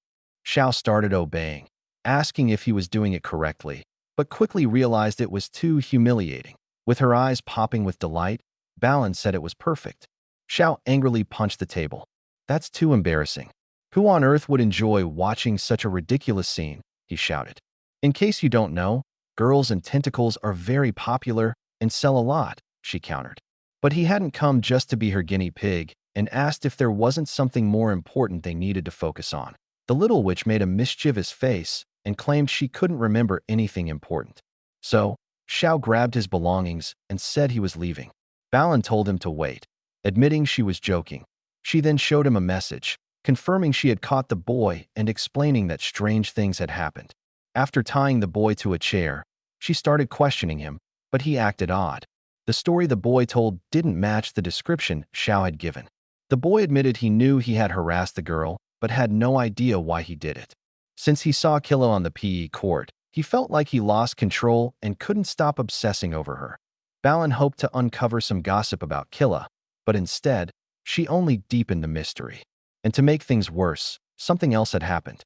Xiao started obeying, asking if he was doing it correctly, but quickly realized it was too humiliating. With her eyes popping with delight, Balin said it was perfect. Xiao angrily punched the table. That's too embarrassing. Who on earth would enjoy watching such a ridiculous scene? He shouted. In case you don't know, girls and tentacles are very popular and sell a lot, she countered. But he hadn't come just to be her guinea pig and asked if there wasn't something more important they needed to focus on. The little witch made a mischievous face and claimed she couldn't remember anything important. So, Xiao grabbed his belongings and said he was leaving. Balin told him to wait, admitting she was joking. She then showed him a message, confirming she had caught the boy and explaining that strange things had happened. After tying the boy to a chair, she started questioning him, but he acted odd. The story the boy told didn't match the description Xiao had given. The boy admitted he knew he had harassed the girl, but had no idea why he did it. Since he saw Killa on the PE court, he felt like he lost control and couldn't stop obsessing over her. Balin hoped to uncover some gossip about Killa, but instead, she only deepened the mystery. And to make things worse, something else had happened.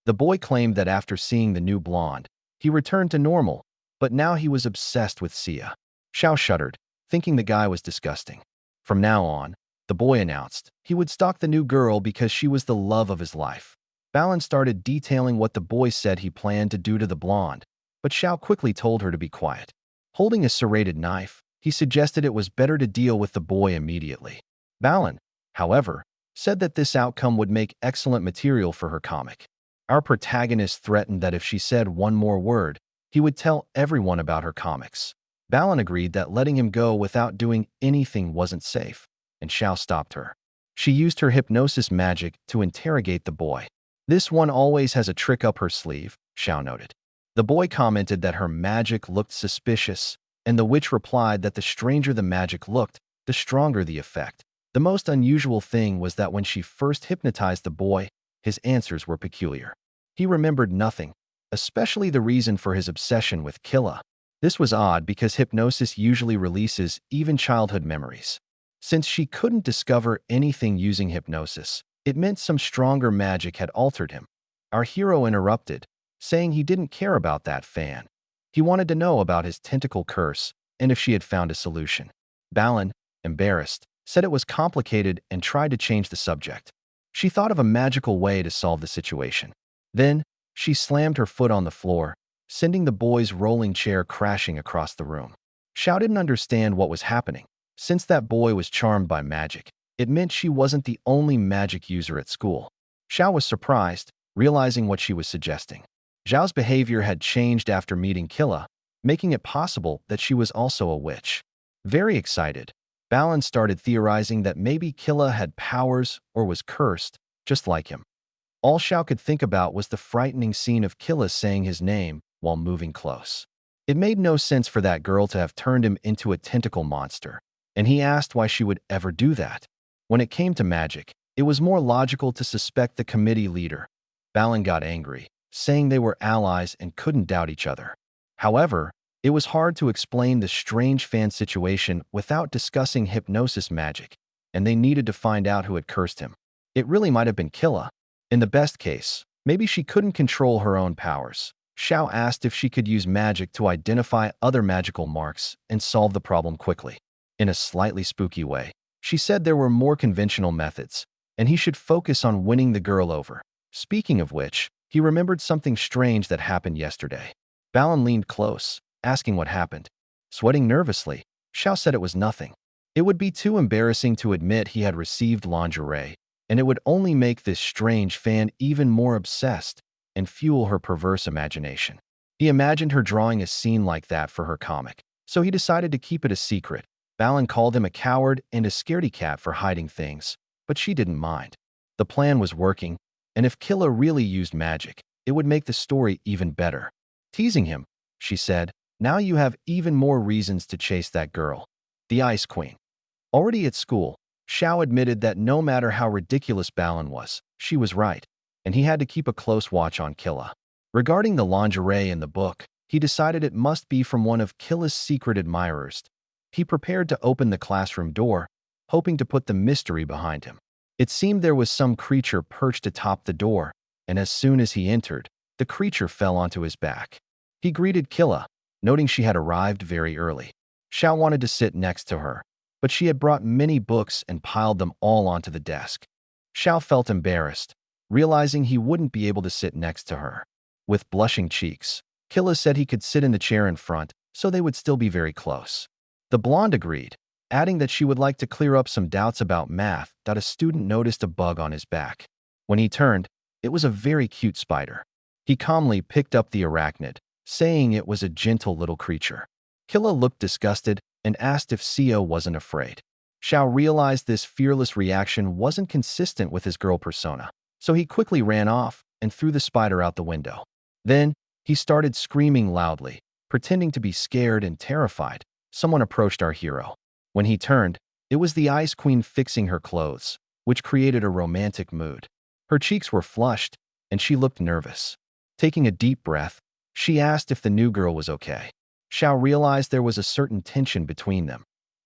The boy claimed that after seeing the new blonde, he returned to normal, but now he was obsessed with Sia. Xiao shuddered, thinking the guy was disgusting. From now on, the boy announced, he would stalk the new girl because she was the love of his life. Balin started detailing what the boy said he planned to do to the blonde, but Xiao quickly told her to be quiet. Holding a serrated knife, he suggested it was better to deal with the boy immediately. Balin, however, said that this outcome would make excellent material for her comic. Our protagonist threatened that if she said one more word, he would tell everyone about her comics. Balin agreed that letting him go without doing anything wasn't safe, and Xiao stopped her. She used her hypnosis magic to interrogate the boy. This one always has a trick up her sleeve, Xiao noted. The boy commented that her magic looked suspicious, and the witch replied that the stranger the magic looked, the stronger the effect. The most unusual thing was that when she first hypnotized the boy, his answers were peculiar. He remembered nothing, especially the reason for his obsession with Killa. This was odd because hypnosis usually releases even childhood memories. Since she couldn't discover anything using hypnosis, it meant some stronger magic had altered him. Our hero interrupted, saying he didn't care about that fan. He wanted to know about his tentacle curse and if she had found a solution. Balin, embarrassed, said it was complicated and tried to change the subject. She thought of a magical way to solve the situation. Then, she slammed her foot on the floor, sending the boy's rolling chair crashing across the room. Xiao didn't understand what was happening. Since that boy was charmed by magic, it meant she wasn't the only magic user at school. Xiao was surprised, realizing what she was suggesting. Zhao's behavior had changed after meeting Killa, making it possible that she was also a witch. Very excited, Balin started theorizing that maybe Killa had powers or was cursed, just like him. All Xiao could think about was the frightening scene of Killa saying his name while moving close. It made no sense for that girl to have turned him into a tentacle monster, and he asked why she would ever do that. When it came to magic, it was more logical to suspect the committee leader. Balin got angry, saying they were allies and couldn't doubt each other. However, it was hard to explain the strange fan situation without discussing hypnosis magic, and they needed to find out who had cursed him. It really might have been Killa. In the best case, maybe she couldn't control her own powers. Xiao asked if she could use magic to identify other magical marks and solve the problem quickly. In a slightly spooky way, she said there were more conventional methods, and he should focus on winning the girl over. Speaking of which, he remembered something strange that happened yesterday. Balin leaned close, asking what happened. Sweating nervously, Xiao said it was nothing. It would be too embarrassing to admit he had received lingerie, and it would only make this strange fan even more obsessed and fuel her perverse imagination. He imagined her drawing a scene like that for her comic, so he decided to keep it a secret. Balin called him a coward and a scaredy cat for hiding things, but she didn't mind. The plan was working, and if Killa really used magic, it would make the story even better. Teasing him, she said, now you have even more reasons to chase that girl, the Ice Queen. Already at school, Xiao admitted that no matter how ridiculous Balin was, she was right, and he had to keep a close watch on Killa. Regarding the lingerie in the book, He decided it must be from one of Killa's secret admirers. He prepared to open the classroom door, hoping to put the mystery behind him. It seemed there was some creature perched atop the door, and as soon as he entered, the creature fell onto his back. He greeted Killa, noting she had arrived very early. Xiao wanted to sit next to her, but she had brought many books and piled them all onto the desk. Xiao felt embarrassed, realizing he wouldn't be able to sit next to her. With blushing cheeks, Killa said he could sit in the chair in front, so they would still be very close. The blonde agreed, adding that she would like to clear up some doubts about math that a student noticed a bug on his back. When he turned, it was a very cute spider. He calmly picked up the arachnid, saying it was a gentle little creature. Killa looked disgusted and asked if Xiao wasn't afraid. Xiao realized this fearless reaction wasn't consistent with his girl persona, so he quickly ran off and threw the spider out the window. Then, he started screaming loudly, pretending to be scared and terrified. Someone approached our hero. When he turned, it was the Ice Queen fixing her clothes, which created a romantic mood. Her cheeks were flushed, and she looked nervous. Taking a deep breath, she asked if the new girl was okay. Xiao realized there was a certain tension between them.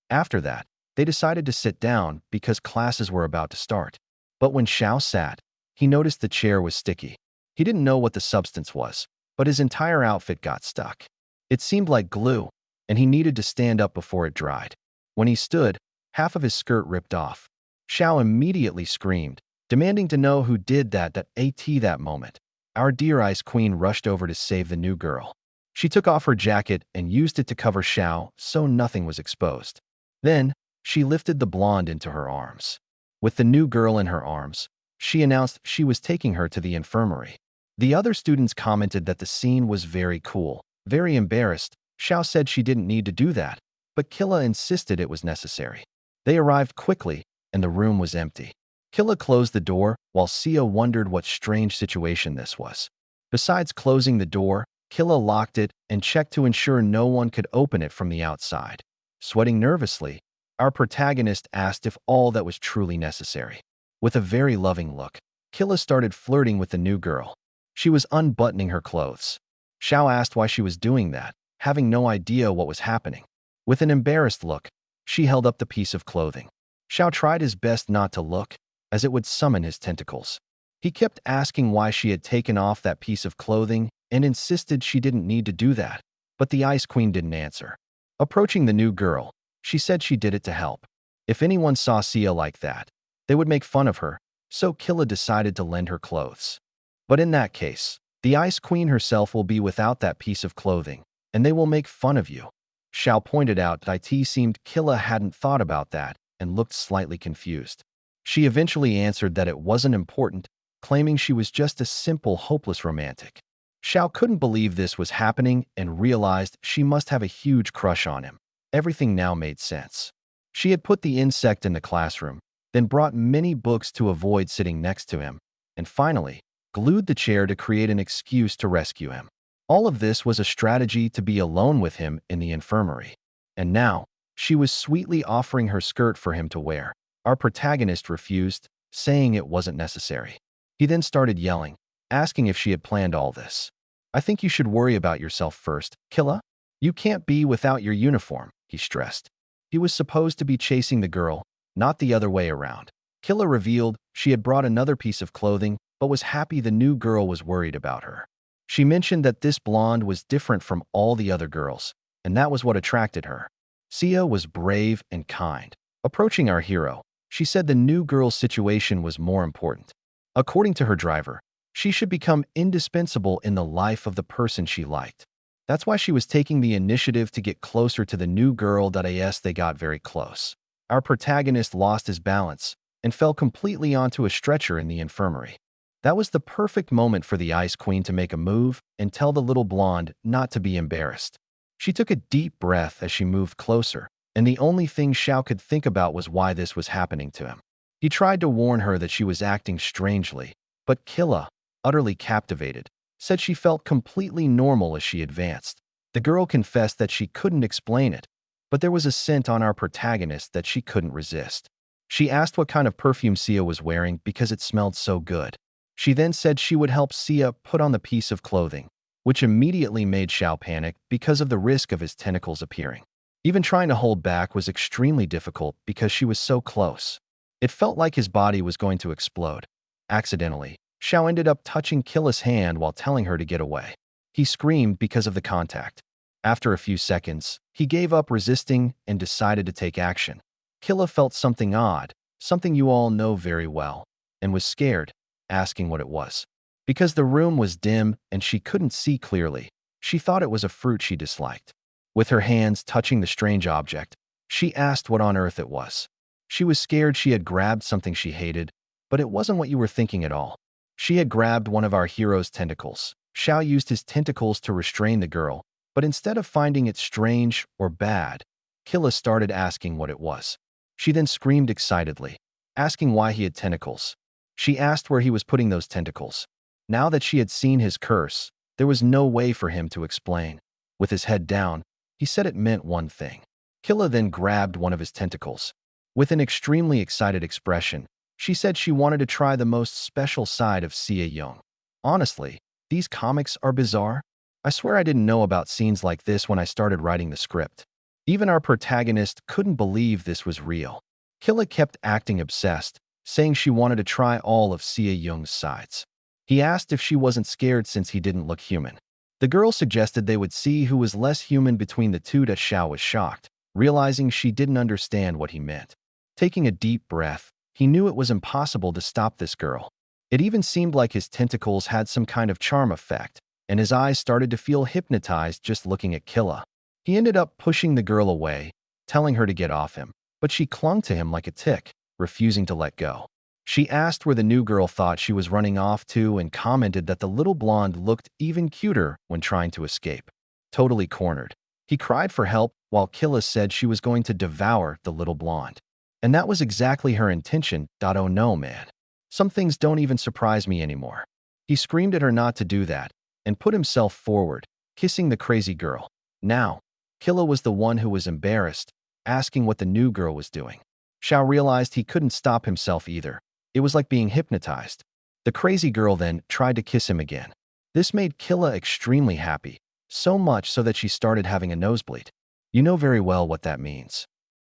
After that, they decided to sit down because classes were about to start. But when Xiao sat, he noticed the chair was sticky. He didn't know what the substance was, but his entire outfit got stuck. It seemed like glue, and he needed to stand up before it dried. When he stood, half of his skirt ripped off. Xiao immediately screamed, demanding to know who did that. That moment, our dear Ice Queen rushed over to save the new girl. She took off her jacket and used it to cover Xiao so nothing was exposed. Then, she lifted the blonde into her arms. With the new girl in her arms, she announced she was taking her to the infirmary. The other students commented that the scene was very cool. Very embarrassed, Xiao said she didn't need to do that, but Killa insisted it was necessary. They arrived quickly, and the room was empty. Killa closed the door, while Xiao wondered what strange situation this was. Besides closing the door, Killa locked it and checked to ensure no one could open it from the outside. Sweating nervously, our protagonist asked if all that was truly necessary. With a very loving look, Killa started flirting with the new girl. She was unbuttoning her clothes. Xiao asked why she was doing that, having no idea what was happening. With an embarrassed look, she held up the piece of clothing. Xiao tried his best not to look, as it would summon his tentacles. He kept asking why she had taken off that piece of clothing and insisted she didn't need to do that, but the Ice Queen didn't answer. Approaching the new girl, she said she did it to help. If anyone saw Sia like that, they would make fun of her, so Killa decided to lend her clothes. But in that case, the Ice Queen herself will be without that piece of clothing, and they will make fun of you. Xiao pointed out that it seemed Killa hadn't thought about that and looked slightly confused. She eventually answered that it wasn't important, claiming she was just a simple, hopeless romantic. Xiao couldn't believe this was happening and realized she must have a huge crush on him. Everything now made sense. She had put the insect in the classroom, then brought many books to avoid sitting next to him, and finally, glued the chair to create an excuse to rescue him. All of this was a strategy to be alone with him in the infirmary. And now, she was sweetly offering her skirt for him to wear. Our protagonist refused, saying it wasn't necessary. He then started yelling, asking if she had planned all this. "I think you should worry about yourself first, Killa. You can't be without your uniform," he stressed. He was supposed to be chasing the girl, not the other way around. Killa revealed she had brought another piece of clothing, but was happy the new girl was worried about her. She mentioned that this blonde was different from all the other girls, and that was what attracted her. Sia was brave and kind. Approaching our hero, she said the new girl's situation was more important. According to her driver, she should become indispensable in the life of the person she liked. That's why she was taking the initiative to get closer to the new girl. As they got very close, our protagonist lost his balance and fell completely onto a stretcher in the infirmary. That was the perfect moment for the Ice Queen to make a move and tell the little blonde not to be embarrassed. She took a deep breath as she moved closer, and the only thing Xiao could think about was why this was happening to him. He tried to warn her that she was acting strangely, but Killa, utterly captivated, said she felt completely normal as she advanced. The girl confessed that she couldn't explain it, but there was a scent on our protagonist that she couldn't resist. She asked what kind of perfume Sia was wearing because it smelled so good. She then said she would help Sia put on the piece of clothing. which immediately made Xiao panic because of the risk of his tentacles appearing. Even trying to hold back was extremely difficult because she was so close. It felt like his body was going to explode. Accidentally, Xiao ended up touching Killa's hand while telling her to get away. He screamed because of the contact. After a few seconds, he gave up resisting and decided to take action. Killa felt something odd, something you all know very well, and was scared, asking what it was. Because the room was dim and she couldn't see clearly, she thought it was a fruit she disliked. With her hands touching the strange object, she asked what on earth it was. She was scared she had grabbed something she hated, but it wasn't what you were thinking at all. She had grabbed one of our hero's tentacles. Xiao used his tentacles to restrain the girl, but instead of finding it strange or bad, Killa started asking what it was. She then screamed excitedly, asking why he had tentacles. She asked where he was putting those tentacles. Now that she had seen his curse, there was no way for him to explain. With his head down, he said it meant one thing. Killa then grabbed one of his tentacles. With an extremely excited expression, she said she wanted to try the most special side of Xiao Jang. Honestly, these comics are bizarre. I swear I didn't know about scenes like this when I started writing the script. Even our protagonist couldn't believe this was real. Killa kept acting obsessed, saying she wanted to try all of Xiao Jang's sides. He asked if she wasn't scared since he didn't look human. The girl suggested they would see who was less human between the two. Xiao was shocked, realizing she didn't understand what he meant. Taking a deep breath, he knew it was impossible to stop this girl. It even seemed like his tentacles had some kind of charm effect, and his eyes started to feel hypnotized just looking at Killa. He ended up pushing the girl away, telling her to get off him, but she clung to him like a tick, refusing to let go. She asked where the new girl thought she was running off to and commented that the little blonde looked even cuter when trying to escape. Totally cornered, he cried for help while Killa said she was going to devour the little blonde. And that was exactly her intention. Oh no, man. Some things don't even surprise me anymore. He screamed at her not to do that and put himself forward, kissing the crazy girl. Now, Killa was the one who was embarrassed, asking what the new girl was doing. Xiao realized he couldn't stop himself either. It was like being hypnotized. The crazy girl then tried to kiss him again. This made Killa extremely happy, so much so that she started having a nosebleed. You know very well what that means.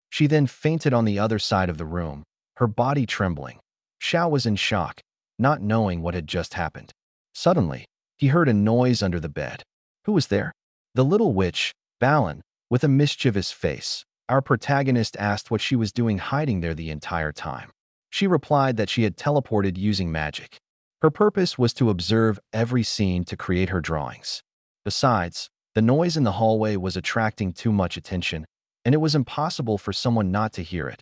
She then fainted on the other side of the room, her body trembling. Xiao was in shock, not knowing what had just happened. Suddenly, he heard a noise under the bed. Who was there? The little witch, Balin, with a mischievous face. Our protagonist asked what she was doing hiding there the entire time. She replied that she had teleported using magic. Her purpose was to observe every scene to create her drawings. Besides, the noise in the hallway was attracting too much attention, and it was impossible for someone not to hear it.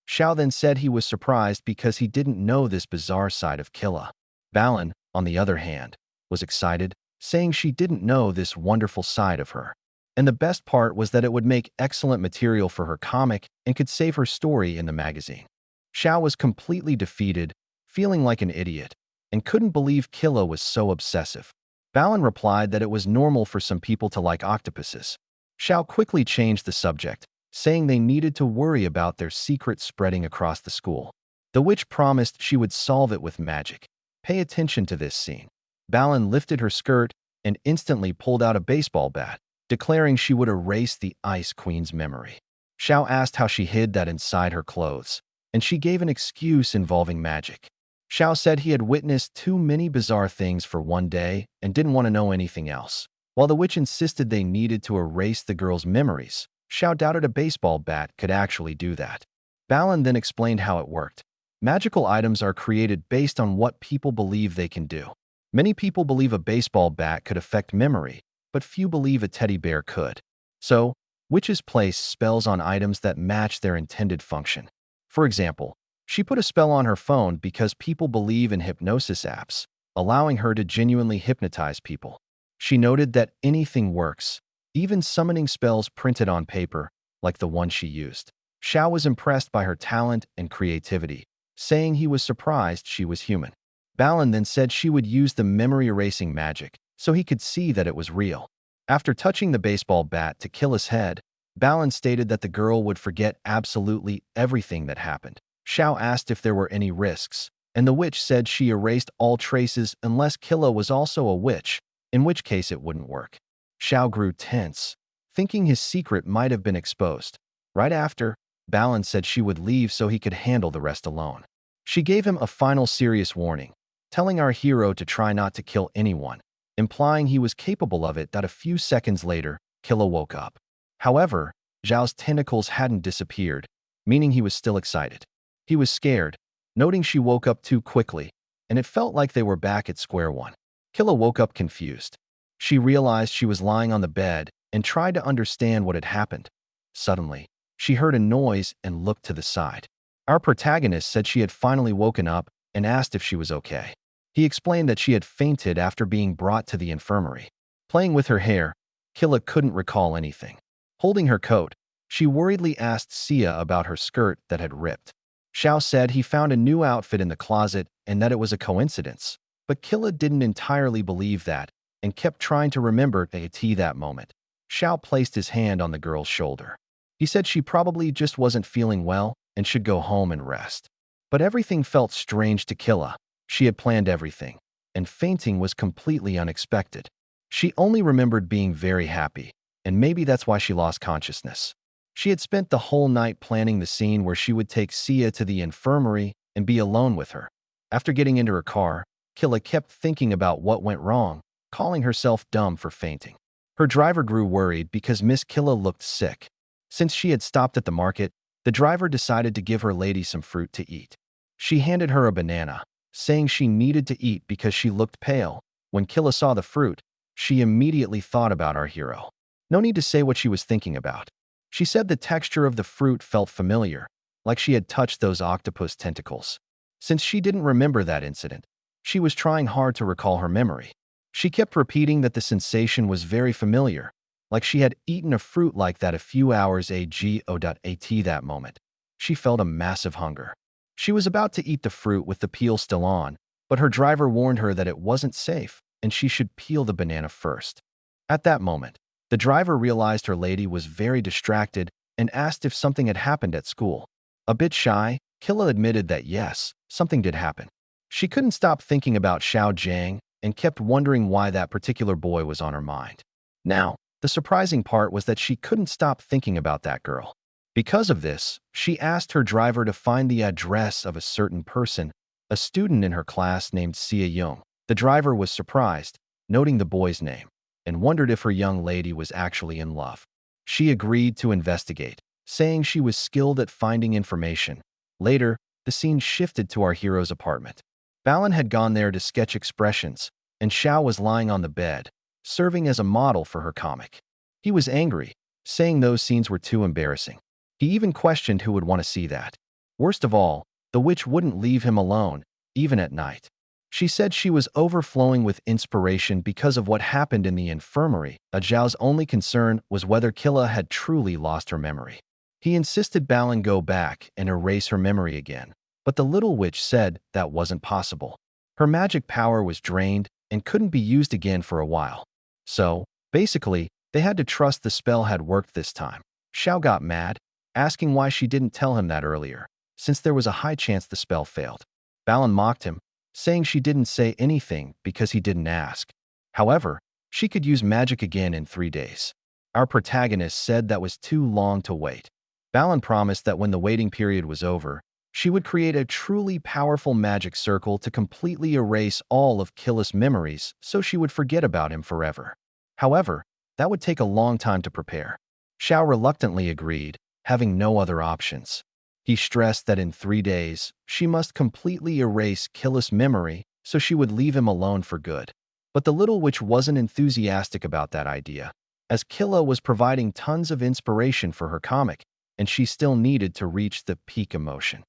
Xiao then said he was surprised because he didn't know this bizarre side of Killa. Balin, on the other hand, was excited, saying she didn't know this wonderful side of her. And the best part was that it would make excellent material for her comic and could save her story in the magazine. Xiao was completely defeated, feeling like an idiot, and couldn't believe Killa was so obsessive. Balin replied that it was normal for some people to like octopuses. Xiao quickly changed the subject, saying they needed to worry about their secret spreading across the school. The witch promised she would solve it with magic. Pay attention to this scene. Balin lifted her skirt and instantly pulled out a baseball bat, declaring she would erase the Ice Queen's memory. Xiao asked how she hid that inside her clothes, and she gave an excuse involving magic. Xiao said he had witnessed too many bizarre things for one day and didn't want to know anything else. While the witch insisted they needed to erase the girl's memories, Xiao doubted a baseball bat could actually do that. Balin then explained how it worked. Magical items are created based on what people believe they can do. Many people believe a baseball bat could affect memory, but few believe a teddy bear could. So, witches place spells on items that match their intended function. For example, she put a spell on her phone because people believe in hypnosis apps, allowing her to genuinely hypnotize people. She noted that anything works, even summoning spells printed on paper, like the one she used. Xiao was impressed by her talent and creativity, saying he was surprised she was human. Balin then said she would use the memory-erasing magic, so he could see that it was real. After touching the baseball bat to Killa's head, Balin stated that the girl would forget absolutely everything that happened. Xiao asked if there were any risks, and the witch said she erased all traces unless Killa was also a witch, in which case it wouldn't work. Xiao grew tense, thinking his secret might have been exposed. Right after, Balin said she would leave so he could handle the rest alone. She gave him a final serious warning, telling our hero to try not to kill anyone, implying he was capable of it. That a few seconds later, Killa woke up. However, Zhao's tentacles hadn't disappeared, meaning he was still excited. He was scared, noting she woke up too quickly, and it felt like they were back at square one. Killa woke up confused. She realized she was lying on the bed and tried to understand what had happened. Suddenly, she heard a noise and looked to the side. Our protagonist said she had finally woken up and asked if she was okay. He explained that she had fainted after being brought to the infirmary. Playing with her hair, Killa couldn't recall anything. Holding her coat, she worriedly asked Sia about her skirt that had ripped. Xiao said he found a new outfit in the closet and that it was a coincidence, but Killa didn't entirely believe that and kept trying to remember that moment. Xiao placed his hand on the girl's shoulder. He said she probably just wasn't feeling well and should go home and rest. But everything felt strange to Killa. She had planned everything, and fainting was completely unexpected. She only remembered being very happy, and maybe that's why she lost consciousness. She had spent the whole night planning the scene where she would take Sia to the infirmary and be alone with her. After getting into her car, Killa kept thinking about what went wrong, calling herself dumb for fainting. Her driver grew worried because Miss Killa looked sick. Since she had stopped at the market, the driver decided to give her lady some fruit to eat. She handed her a banana, saying she needed to eat because she looked pale. When Killa saw the fruit, she immediately thought about our hero. No need to say what she was thinking about. She said the texture of the fruit felt familiar, like she had touched those octopus tentacles. Since she didn't remember that incident, she was trying hard to recall her memory. She kept repeating that the sensation was very familiar, like she had eaten a fruit like that a few hours ago. That moment, she felt a massive hunger. She was about to eat the fruit with the peel still on, but her driver warned her that it wasn't safe and she should peel the banana first. At that moment, the driver realized her lady was very distracted and asked if something had happened at school. A bit shy, Killa admitted that yes, something did happen. She couldn't stop thinking about Xiao Jang and kept wondering why that particular boy was on her mind. Now, the surprising part was that she couldn't stop thinking about that girl. Because of this, she asked her driver to find the address of a certain person, a student in her class named Xiao Jang. The driver was surprised, noting the boy's name, and wondered if her young lady was actually in love. She agreed to investigate, saying she was skilled at finding information. Later, the scene shifted to our hero's apartment. Balin had gone there to sketch expressions, and Xiao was lying on the bed, serving as a model for her comic. He was angry, saying those scenes were too embarrassing. He even questioned who would want to see that. Worst of all, the witch wouldn't leave him alone, even at night. She said she was overflowing with inspiration because of what happened in the infirmary. Zhao's only concern was whether Killa had truly lost her memory. He insisted Balin go back and erase her memory again, but the little witch said that wasn't possible. Her magic power was drained and couldn't be used again for a while. So, basically, they had to trust the spell had worked this time. Xiao got mad, asking why she didn't tell him that earlier, since there was a high chance the spell failed. Balin mocked him, saying she didn't say anything because he didn't ask. However, she could use magic again in 3 days. Our protagonist said that was too long to wait. Balin promised that when the waiting period was over, she would create a truly powerful magic circle to completely erase all of Killa's memories so she would forget about him forever. However, that would take a long time to prepare. Xiao reluctantly agreed, having no other options. He stressed that in 3 days, she must completely erase Killa's memory so she would leave him alone for good. But the little witch wasn't enthusiastic about that idea, as Killa was providing tons of inspiration for her comic, and she still needed to reach the peak emotion.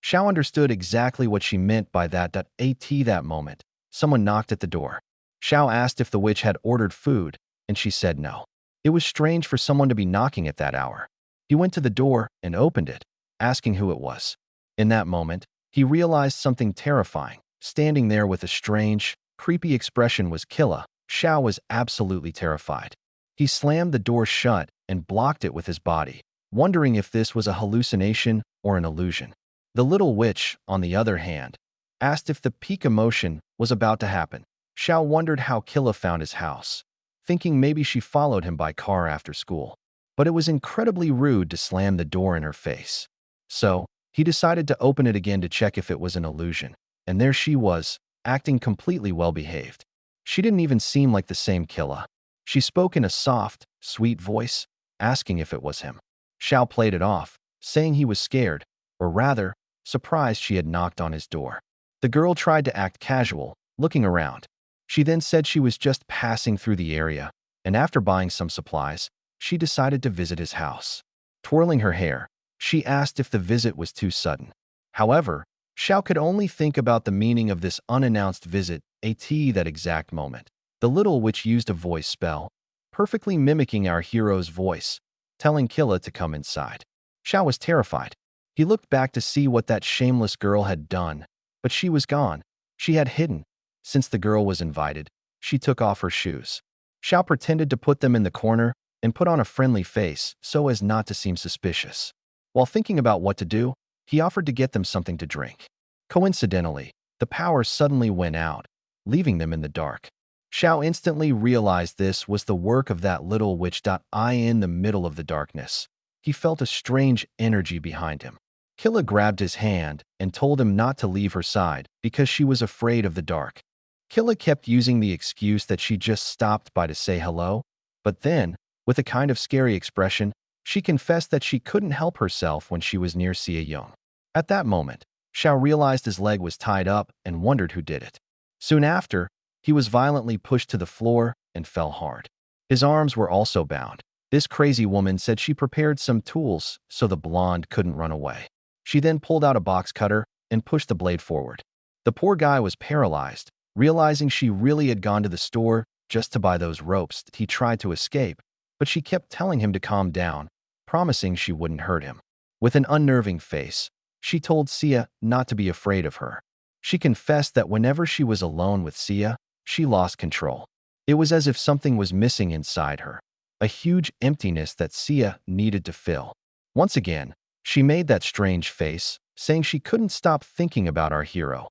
Xiao understood exactly what she meant by that. At that moment, someone knocked at the door. Xiao asked if the witch had ordered food, and she said no. It was strange for someone to be knocking at that hour. He went to the door and opened it, asking who it was. In that moment, he realized something terrifying. Standing there with a strange, creepy expression was Killa. Xiao was absolutely terrified. He slammed the door shut and blocked it with his body, wondering if this was a hallucination or an illusion. The little witch, on the other hand, asked if the peak emotion was about to happen. Xiao wondered how Killa found his house, thinking maybe she followed him by car after school. But it was incredibly rude to slam the door in her face. So, he decided to open it again to check if it was an illusion. And there she was, acting completely well-behaved. She didn't even seem like the same Killa. She spoke in a soft, sweet voice, asking if it was him. Xiao played it off, saying he was scared, or rather, surprised she had knocked on his door. The girl tried to act casual, looking around. She then said she was just passing through the area, and after buying some supplies, she decided to visit his house. Twirling her hair, she asked if the visit was too sudden. However, Xiao could only think about the meaning of this unannounced visit at that exact moment. The little witch used a voice spell, perfectly mimicking our hero's voice, telling Killa to come inside. Xiao was terrified. He looked back to see what that shameless girl had done, but she was gone. She had hidden. Since the girl was invited, she took off her shoes. Xiao pretended to put them in the corner and put on a friendly face so as not to seem suspicious. While thinking about what to do, he offered to get them something to drink. Coincidentally, the power suddenly went out, leaving them in the dark. Xiao instantly realized this was the work of that little witch. In the middle of the darkness, he felt a strange energy behind him. Killa grabbed his hand and told him not to leave her side because she was afraid of the dark. Killa kept using the excuse that she just stopped by to say hello, but then, with a kind of scary expression, she confessed that she couldn't help herself when she was near Xiao Jang. At that moment, Xiao realized his leg was tied up and wondered who did it. Soon after, he was violently pushed to the floor and fell hard. His arms were also bound. This crazy woman said she prepared some tools so the blonde couldn't run away. She then pulled out a box cutter and pushed the blade forward. The poor guy was paralyzed, realizing she really had gone to the store just to buy those ropes. He tried to escape, but she kept telling him to calm down, promising she wouldn't hurt him. With an unnerving face, she told Sia not to be afraid of her. She confessed that whenever she was alone with Sia, she lost control. It was as if something was missing inside her, a huge emptiness that Sia needed to fill. Once again, she made that strange face, saying she couldn't stop thinking about our hero.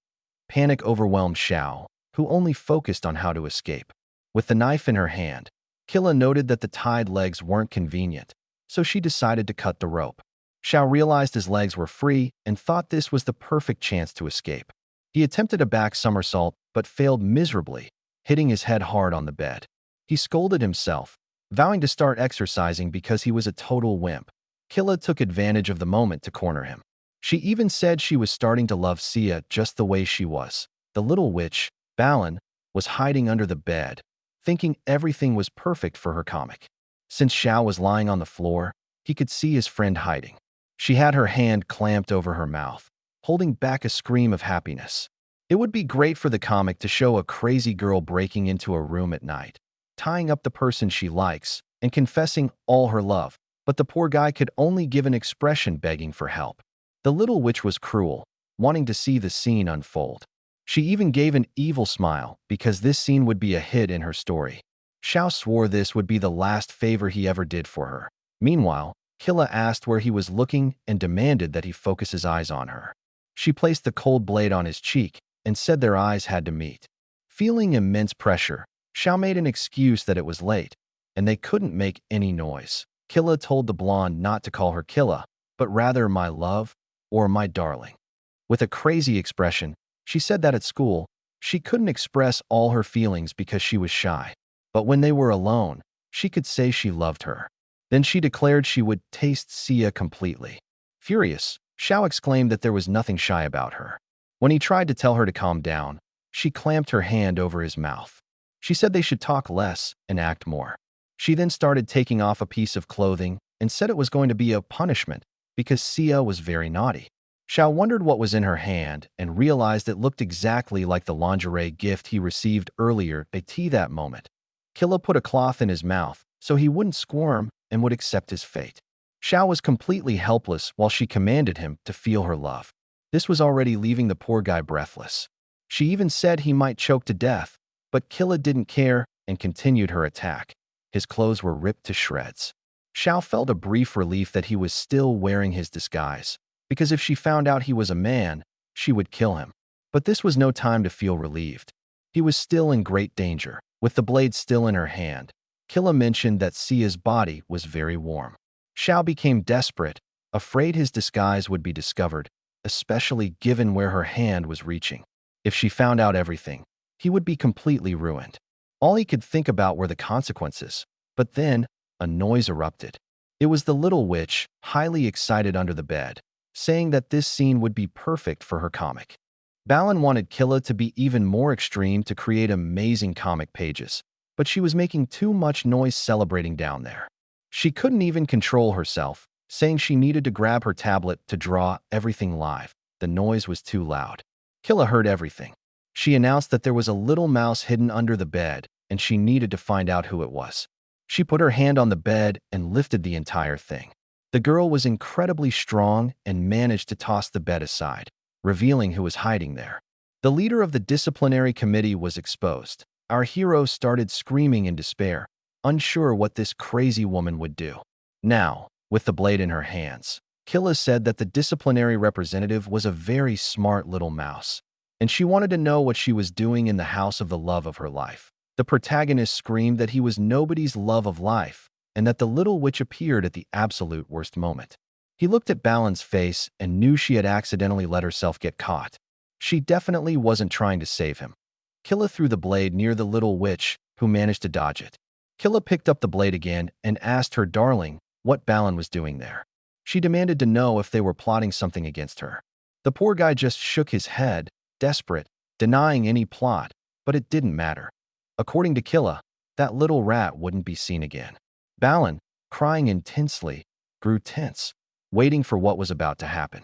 Panic overwhelmed Xiao, who only focused on how to escape. With the knife in her hand, Killa noted that the tied legs weren't convenient, so she decided to cut the rope. Xiao realized his legs were free and thought this was the perfect chance to escape. He attempted a back somersault but failed miserably, hitting his head hard on the bed. He scolded himself, vowing to start exercising because he was a total wimp. Killa took advantage of the moment to corner him. She even said she was starting to love Sia just the way she was. The little witch, Balin, was hiding under the bed, thinking everything was perfect for her comic. Since Xiao was lying on the floor, he could see his friend hiding. She had her hand clamped over her mouth, holding back a scream of happiness. It would be great for the comic to show a crazy girl breaking into a room at night, tying up the person she likes, and confessing all her love, but the poor guy could only give an expression begging for help. The little witch was cruel, wanting to see the scene unfold. She even gave an evil smile because this scene would be a hit in her story. Xiao swore this would be the last favor he ever did for her. Meanwhile, Killa asked where he was looking and demanded that he focus his eyes on her. She placed the cold blade on his cheek and said their eyes had to meet. Feeling immense pressure, Xiao made an excuse that it was late, and they couldn't make any noise. Killa told the blonde not to call her Killa, but rather my love or my darling. With a crazy expression, she said that at school, she couldn't express all her feelings because she was shy. But when they were alone, she could say she loved her. Then she declared she would taste Sia completely. Furious, Xiao exclaimed that there was nothing shy about her. When he tried to tell her to calm down, she clamped her hand over his mouth. She said they should talk less and act more. She then started taking off a piece of clothing and said it was going to be a punishment because Sia was very naughty. Xiao wondered what was in her hand and realized it looked exactly like the lingerie gift he received earlier at that moment. Killa put a cloth in his mouth so he wouldn't squirm and would accept his fate. Xiao was completely helpless while she commanded him to feel her love. This was already leaving the poor guy breathless. She even said he might choke to death, but Killa didn't care and continued her attack. His clothes were ripped to shreds. Xiao felt a brief relief that he was still wearing his disguise, because if she found out he was a man, she would kill him. But this was no time to feel relieved. He was still in great danger. With the blade still in her hand, Killa mentioned that Sia's body was very warm. Xiao became desperate, afraid his disguise would be discovered, especially given where her hand was reaching. If she found out everything, he would be completely ruined. All he could think about were the consequences. But then, a noise erupted. It was the little witch, highly excited under the bed, saying that this scene would be perfect for her comic. Balin wanted Killa to be even more extreme to create amazing comic pages, but she was making too much noise celebrating down there. She couldn't even control herself, saying she needed to grab her tablet to draw everything live. The noise was too loud. Killa heard everything. She announced that there was a little mouse hidden under the bed, and she needed to find out who it was. She put her hand on the bed and lifted the entire thing. The girl was incredibly strong and managed to toss the bed aside, revealing who was hiding there. The leader of the disciplinary committee was exposed. Our hero started screaming in despair, unsure what this crazy woman would do. Now, with the blade in her hands, Killa said that the disciplinary representative was a very smart little mouse, and she wanted to know what she was doing in the house of the love of her life. The protagonist screamed that he was nobody's love of life, and that the little witch appeared at the absolute worst moment. He looked at Balin's face and knew she had accidentally let herself get caught. She definitely wasn't trying to save him. Killa threw the blade near the little witch, who managed to dodge it. Killa picked up the blade again and asked her darling what Balin was doing there. She demanded to know if they were plotting something against her. The poor guy just shook his head, desperate, denying any plot, but it didn't matter. According to Killa, that little rat wouldn't be seen again. Balin, crying intensely, grew tense, waiting for what was about to happen.